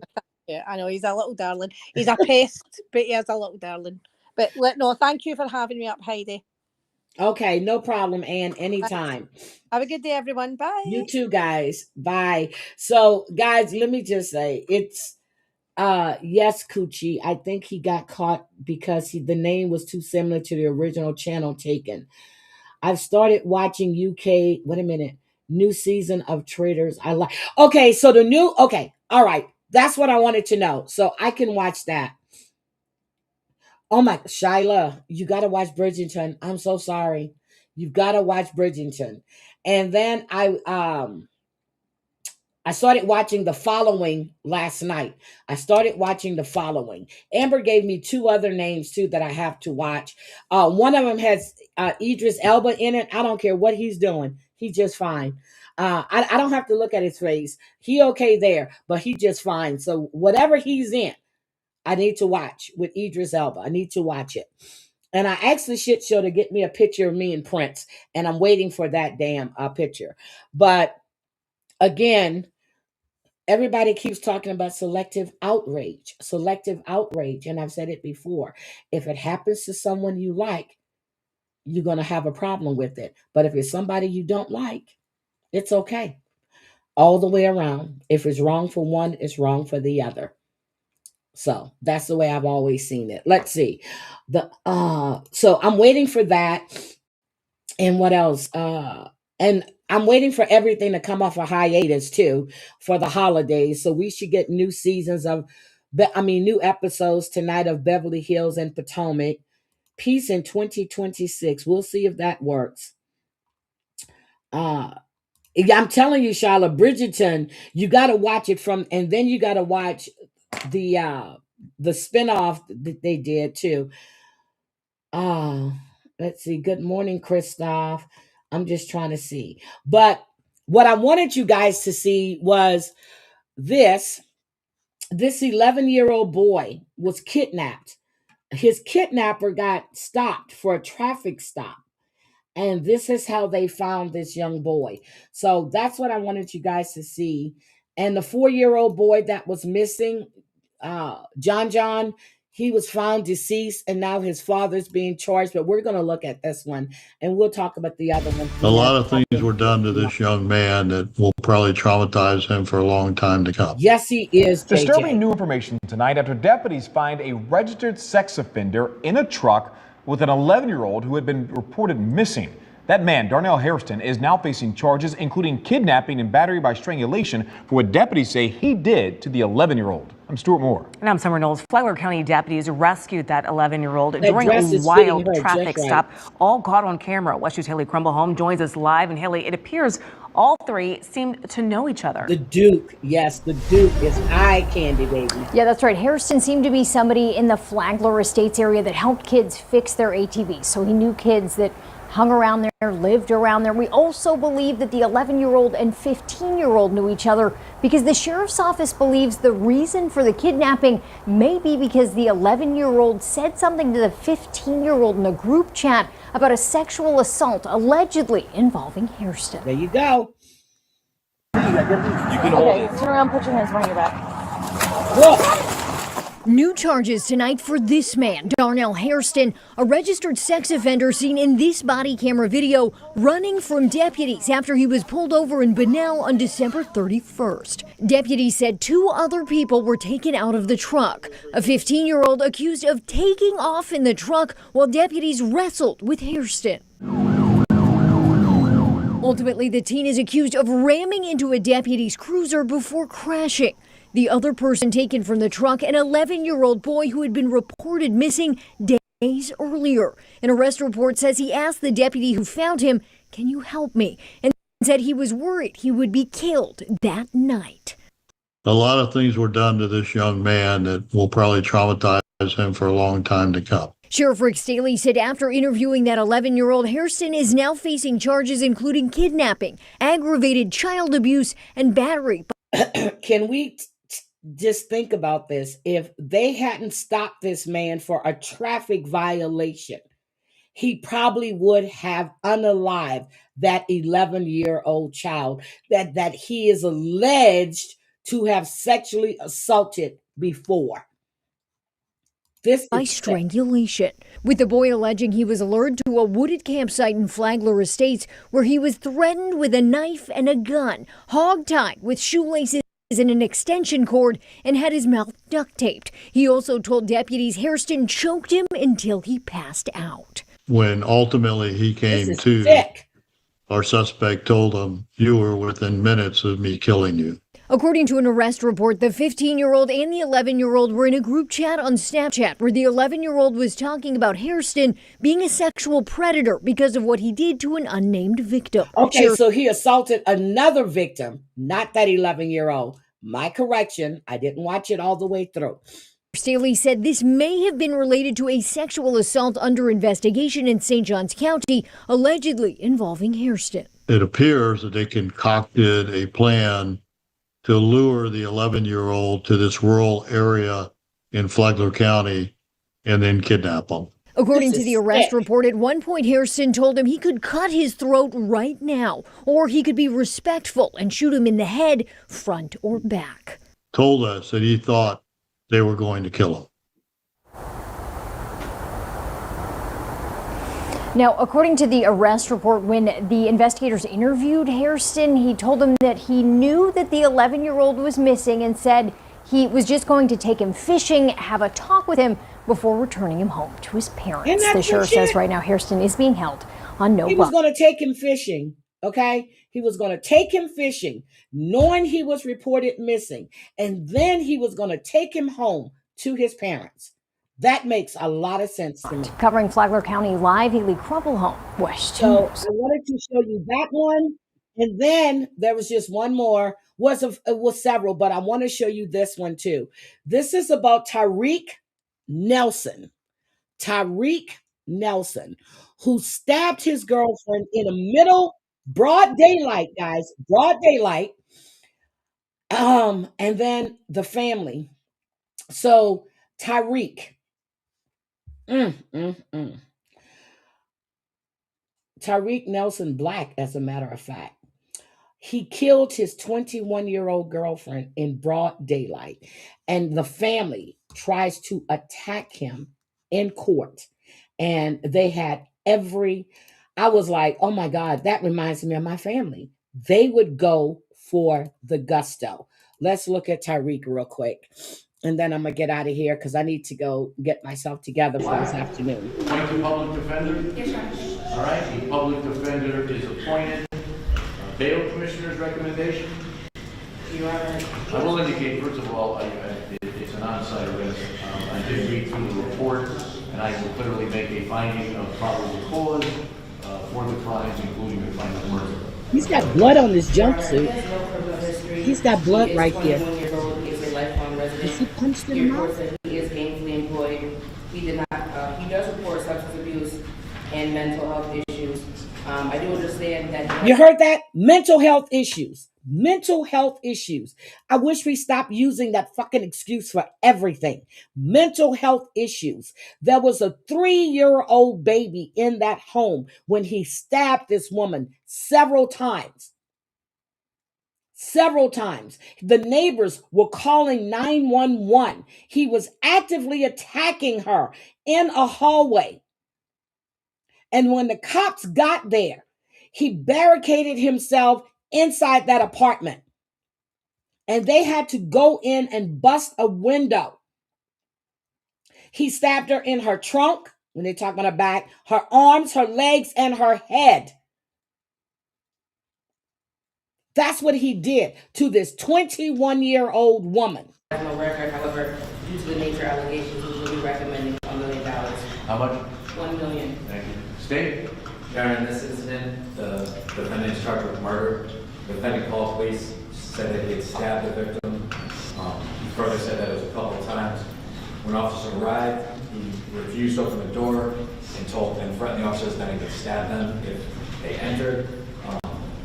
yeah, I know he's a little darling. He's a pest, but he is a little darling. But no, thank you for having me up, Heidi.
Okay, no problem, Anne. Anytime.
Have a good day, everyone. Bye.
You too, guys. Bye. So, guys, let me just say it's yes, Coochie. I think he got caught because the name was too similar to the original channel taken. I've started watching UK. Wait a minute. New season of Traders. I like. Okay, so the new. Okay, all right. That's what I wanted to know. So I can watch that. Oh my, Shyla, you got to watch Bridgerton. I'm so sorry. You've got to watch Bridgerton. And then I started watching The Following last night. I started watching The Following. Amber gave me two other names too that I have to watch. One of them has Idris Elba in it. I don't care what he's doing. He's just fine. I don't have to look at his face. He okay there, but he just fine. So whatever he's in, I need to watch with Idris Elba. I need to watch it. And I asked the shit show to get me a picture of me and Prince, and I'm waiting for that damn picture. But again, everybody keeps talking about selective outrage, and I've said it before. If it happens to someone you like, you're going to have a problem with it. But if it's somebody you don't like, it's okay. All the way around. If it's wrong for one, it's wrong for the other. So that's the way I've always seen it. Let's see. So I'm waiting for that. And what else? And I'm waiting for everything to come off a hiatus too for the holidays. So we should get new seasons of, new episodes tonight of Beverly Hills and Potomac. Peace in 2026. We'll see if that works. I'm telling you, Charlotte, Bridgerton, you got to watch it from, and then you got to watch the spinoff that they did too. Let's see. Good morning, Christoph. I'm just trying to see. But what I wanted you guys to see was this 11-year-old boy was kidnapped. His kidnapper got stopped for a traffic stop. And this is how they found this young boy. So that's what I wanted you guys to see. And the 4-year-old boy that was missing, John, he was found deceased, and now his father's being charged. But we're going to look at this one, and we'll talk about the other one.
A lot of things were done to this young man that will probably traumatize him for a long time to come.
Yes, he is. JJ.
Disturbing new information tonight after deputies find a registered sex offender in a truck with an 11-year-old who had been reported missing. That man, Darnell Hairston, is now facing charges including kidnapping and battery by strangulation for what deputies say he did to the 11-year-old. I'm Stuart Moore.
And I'm Summer Knowles. Flagler County deputies rescued that 11-year-old during a wild traffic stop, all caught on camera. WESH News' Haley Crumblehome joins us live. And Haley, it appears all three seemed to know each other.
The Duke, yes, the Duke is eye candy, baby.
Yeah, that's right. Hairston seemed to be somebody in the Flagler Estates area that helped kids fix their ATVs. So he knew kids that hung around there, lived around there. We also believe that the 11-year-old and 15-year-old knew each other because the sheriff's office believes the reason for the kidnapping may be because the 11-year-old said something to the 15-year-old in a group chat about a sexual assault allegedly involving Hairston.
There you go.
You can hold it. Turn around, put your hands behind your back.
Look.
New charges tonight for this man, Darnell Hairston, a registered sex offender seen in this body camera video running from deputies after he was pulled over in Bunnell on December 31st. Deputies said 2 other people were taken out of the truck. A 15-year-old accused of taking off in the truck while deputies wrestled with Hairston. Ultimately, the teen is accused of ramming into a deputy's cruiser before crashing. The other person taken from the truck, an 11-year-old boy who had been reported missing days earlier. An arrest report says he asked the deputy who found him, "Can you help me?" and said he was worried he would be killed that night.
A lot of things were done to this young man that will probably traumatize him for a long time to come.
Sheriff Rick Staley said after interviewing that 11-year-old, Hairston is now facing charges including kidnapping, aggravated child abuse, and battery.
Can we just think about this? If they hadn't stopped this man for a traffic violation, he probably would have unalived that 11-year-old child that he is alleged to have sexually assaulted before. This
by
is
strangulation, with the boy alleging he was lured to a wooded campsite in Flagler Estates where he was threatened with a knife and a gun, hogtied with shoelaces and an extension cord, and had his mouth duct taped. He also told deputies Hairston choked him until he passed out.
When ultimately he came to,
sick.
Our suspect told him, "You were within minutes of me killing you."
According to an arrest report, the 15-year-old and the 11-year-old were in a group chat on Snapchat where the 11-year-old was talking about Hairston being a sexual predator because of what he did to an unnamed victim.
Okay, so he assaulted another victim, not that 11-year-old. My correction, I didn't watch it all the way through.
Staley said this may have been related to a sexual assault under investigation in St. Johns County, allegedly involving Hairston.
It appears that they concocted a plan to lure the 11-year-old to this rural area in Flagler County and then kidnap him.
According to the arrest report, at one point Hairston told him he could cut his throat right now, or he could be respectful and shoot him in the head, front or back.
Told us that he thought they were going to kill him.
Now, according to the arrest report, when the investigators interviewed Hairston, he told them that he knew that the 11-year-old was missing and said he was just going to take him fishing, have a talk with him before returning him home to his parents. The sheriff says right now Hairston is being held on no bond.
He was going to take him fishing, okay? He was going to take him fishing, knowing he was reported missing, and then he was going to take him home to his parents. That makes a lot of sense to me.
Covering Flagler County Live, Haley Crumblehome, WESH.
So I wanted to show you that one. And then there was just one more. It was several, but I want to show you this one too. This is about Tyreek Nelson. Tyreek Nelson, who stabbed his girlfriend in the middle Broad daylight, guys, broad daylight. And then the family. So Tyreek, mm, mm, mm. Tyreek Nelson Black, as a matter of fact, he killed his 21-year-old girlfriend in broad daylight, and the family tries to attack him in court. And they had I was like, oh my God, that reminds me of my family. They would go for the gusto. Let's look at Tyreek real quick. And then I'm going to get out of here because I need to go get myself together for this afternoon.
Appoint the public defender?
Yes, Your Honor.
All right, the public defender is appointed. Bail Commissioner's recommendation?
Your Honor.
I will indicate, first of all, it's an on-site arrest. I did read through the report, and I will clearly make a finding of probable cause for the crimes, including the crime of murder.
He's got blood on his jumpsuit. He's got blood right there.
Is a lifelong resident.
Is he punched in the mouth?
He is gainfully employed. He does report substance abuse and mental health issues. I do understand that.
You heard that? Mental health issues. Mental health issues. I wish we stopped using that fucking excuse for everything. Mental health issues. There was a 3-year-old baby in that home when he stabbed this woman several times. Several times. The neighbors were calling 911. He was actively attacking her in a hallway. And when the cops got there, he barricaded himself inside that apartment. And they had to go in and bust a window. He stabbed her in her trunk, when they talk about her back, her arms, her legs, and her head. That's what he did to this 21-year-old woman.
No record, however, due to the nature of allegations, we will be recommending $1 million.
How much?
$1 million.
Thank you. State?
Your Honor, in this incident, the defendant is charged with murder. The defendant called police, said that he had stabbed the victim. He further said that it was a couple of times. When officers arrived, he refused to open the door and threatened the officers that he would stab them if they entered.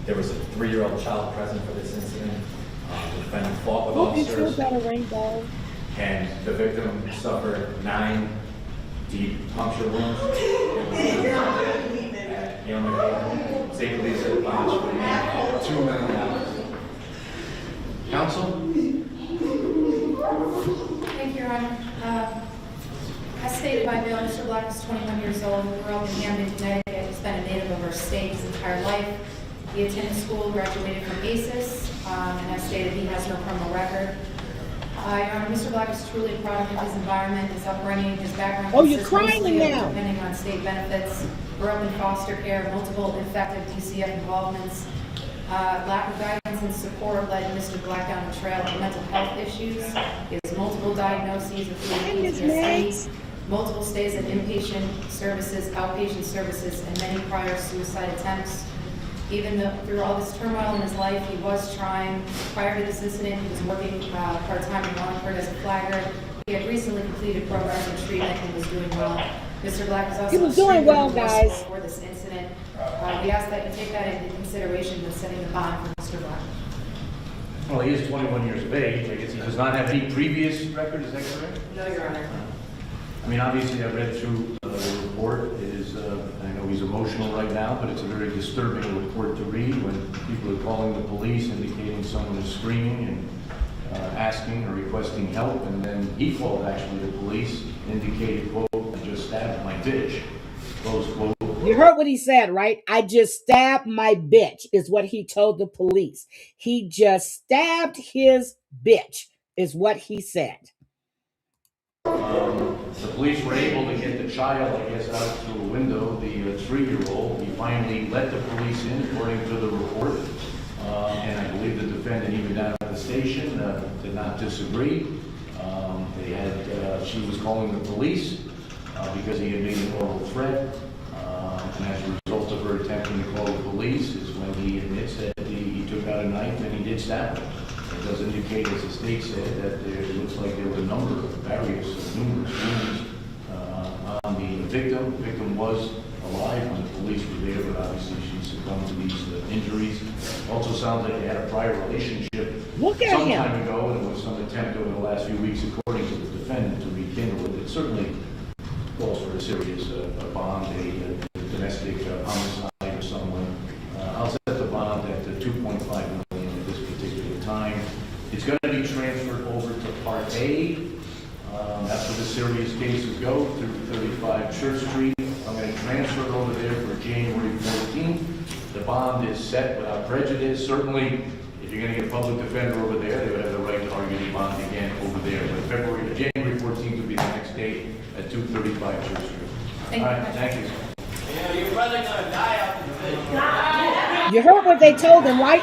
There was a 3-year-old child present for this incident. The defendant fought with officers. And the victim suffered 9 deep puncture wounds. State police said bondage for $2 million.
Counsel?
Thank you, Your Honor. As stated by Bill, Mr. Black is 21 years old, grew up in Camden, Connecticut. He's been a native of our state his entire life. He attended school, graduated from ACES, and as stated, he has no criminal record. Your Honor, Mr. Black is truly a product of his environment, his upbringing, his background.
Oh, you're crying now.
Depending on state benefits, grew up in foster care, multiple effective DCF involvements. Lack of guidance and support led Mr. Black down the trail of mental health issues. He has multiple diagnoses of PTSD, multiple stays at inpatient services, outpatient services, and many prior suicide attempts. Even through all this turmoil in his life, he was trying. Prior to this incident, he was working part-time in Wallingford as a flagger. He had recently completed programs and treatment and was doing well. Mr. Black was also
doing well, guys.
For this incident. We ask that you take that into consideration when setting the bond for Mr. Black.
Well, he is 21 years of age. I guess he does not have any previous record, is that correct?
No, Your Honor.
I mean, obviously, I read through the report. It is, I know he's emotional right now, but it's a very disturbing report to read when people are calling the police, indicating someone is screaming and asking or requesting help, and then he called actually the police, indicated, quote, "I just stabbed my bitch," close quote.
You heard what he said, right? I just stabbed my bitch, is what he told the police. He just stabbed his bitch, is what he said.
The police were able to get the child, I guess, out through a window, the 3-year-old. He finally let the police in, according to the report. And I believe the defendant, even down at the station, did not disagree. She was calling the police because he had made an oral threat. And as a result of her attempting to call the police is when he admits that he took out a knife and he did stab her. It does indicate, as the state said, that it looks like there were a number of numerous wounds on the victim. The victim victim was alive when the police were there, but obviously she succumbed to these injuries. Also sounds like they had a prior relationship some time ago, and there was some attempt over the last few weeks, according to the defendant, to rekindle it. It certainly calls for a serious bond, a domestic homicide or someone. I'll set the bond at $2.5 million at this particular time. It's going to be transferred over to Part A. After the serious cases go through 35 Church Street, I'm going to transfer it over there for January 14th. The bond is set without prejudice. Certainly, if you're going to get a public defender over there, they would have the right to argue the bond again over there. But January 14th would be the next date at 235 Church Street. All right, thank you.
Yeah, your brother's gonna die out in the field.
You heard what they told him, right?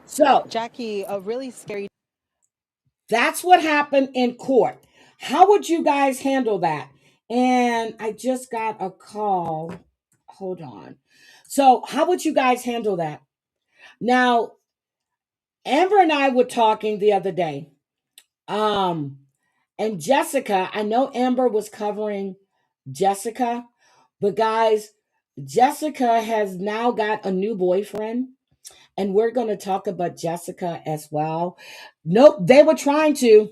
So,
Jackie, a really scary.
That's what happened in court. How would you guys handle that? And I just got a call. Hold on. So, how would you guys handle that? Now, Amber and I were talking the other day. And Jessica, I know Amber was covering Jessica, but guys, Jessica has now got a new boyfriend. And we're going to talk about Jessica as well. Nope, they were trying to.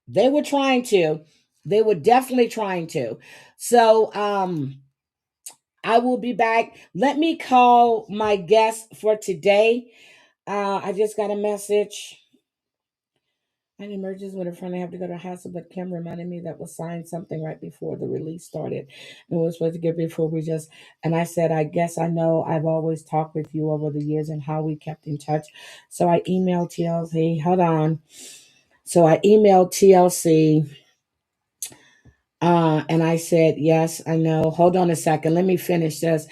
They were trying to. They were definitely trying to. So I will be back. Let me call my guest for today. I just got a message. An emergency with a friend. I have to go to the hospital, but Kim reminded me that was signed something right before the release started. And we were supposed to get before we just, and I said, I guess I know I've always talked with you over the years and how we kept in touch. So I emailed TLC. Hold on. So I emailed TLC. And I said, yes, I know. Hold on a second. Let me finish this.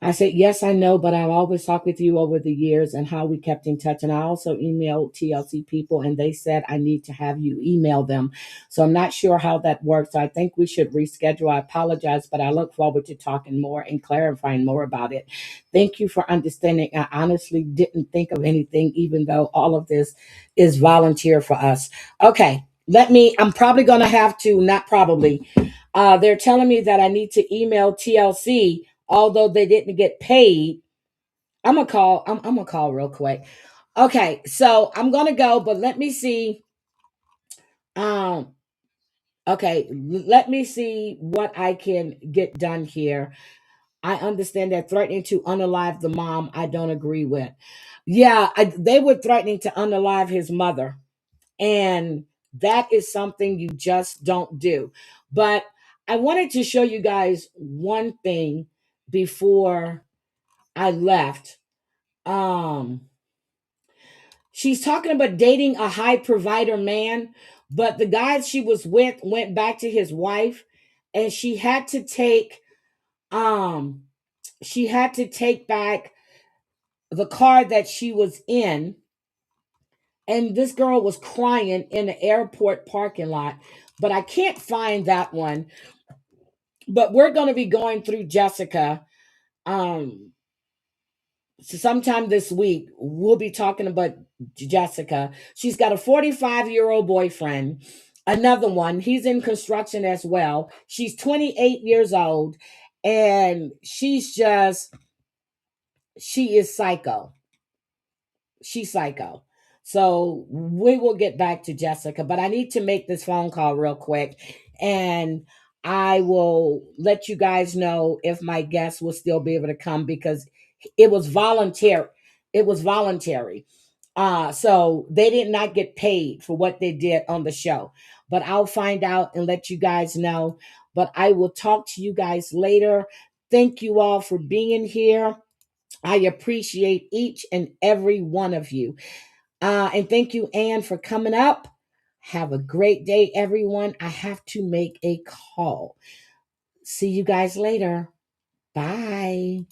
I said, yes, I know, but I've always talked with you over the years and how we kept in touch. And I also emailed TLC people and they said, I need to have you email them. So I'm not sure how that works. So I think we should reschedule. I apologize, but I look forward to talking more and clarifying more about it. Thank you for understanding. I honestly didn't think of anything, even though all of this is volunteer for us. Okay. I'm probably going to have to, not probably. They're telling me that I need to email TLC, although they didn't get paid. I'm going to call real quick. Okay. So I'm going to go, but let me see. Okay. Let me see what I can get done here. I understand that threatening to unalive the mom, I don't agree with. Yeah. They were threatening to unalive his mother. And that is something you just don't do. But I wanted to show you guys one thing before I left. She's talking about dating a high provider man, but the guy she was with went back to his wife, and she had to take back the car that she was in. And this girl was crying in the airport parking lot, but I can't find that one. But we're going to be going through Jessica. So sometime this week, we'll be talking about Jessica. She's got a 45-year-old boyfriend. Another one. He's in construction as well. She's 28 years old, and she is psycho. She's psycho. So we will get back to Jessica, but I need to make this phone call real quick, and I will let you guys know if my guest will still be able to come because it was voluntary. It was voluntary. So they did not get paid for what they did on the show. But I'll find out and let you guys know. But I will talk to you guys later. Thank you all for being here. I appreciate each and every one of you. And thank you, Ann, for coming up. Have a great day, everyone. I have to make a call. See you guys later. Bye.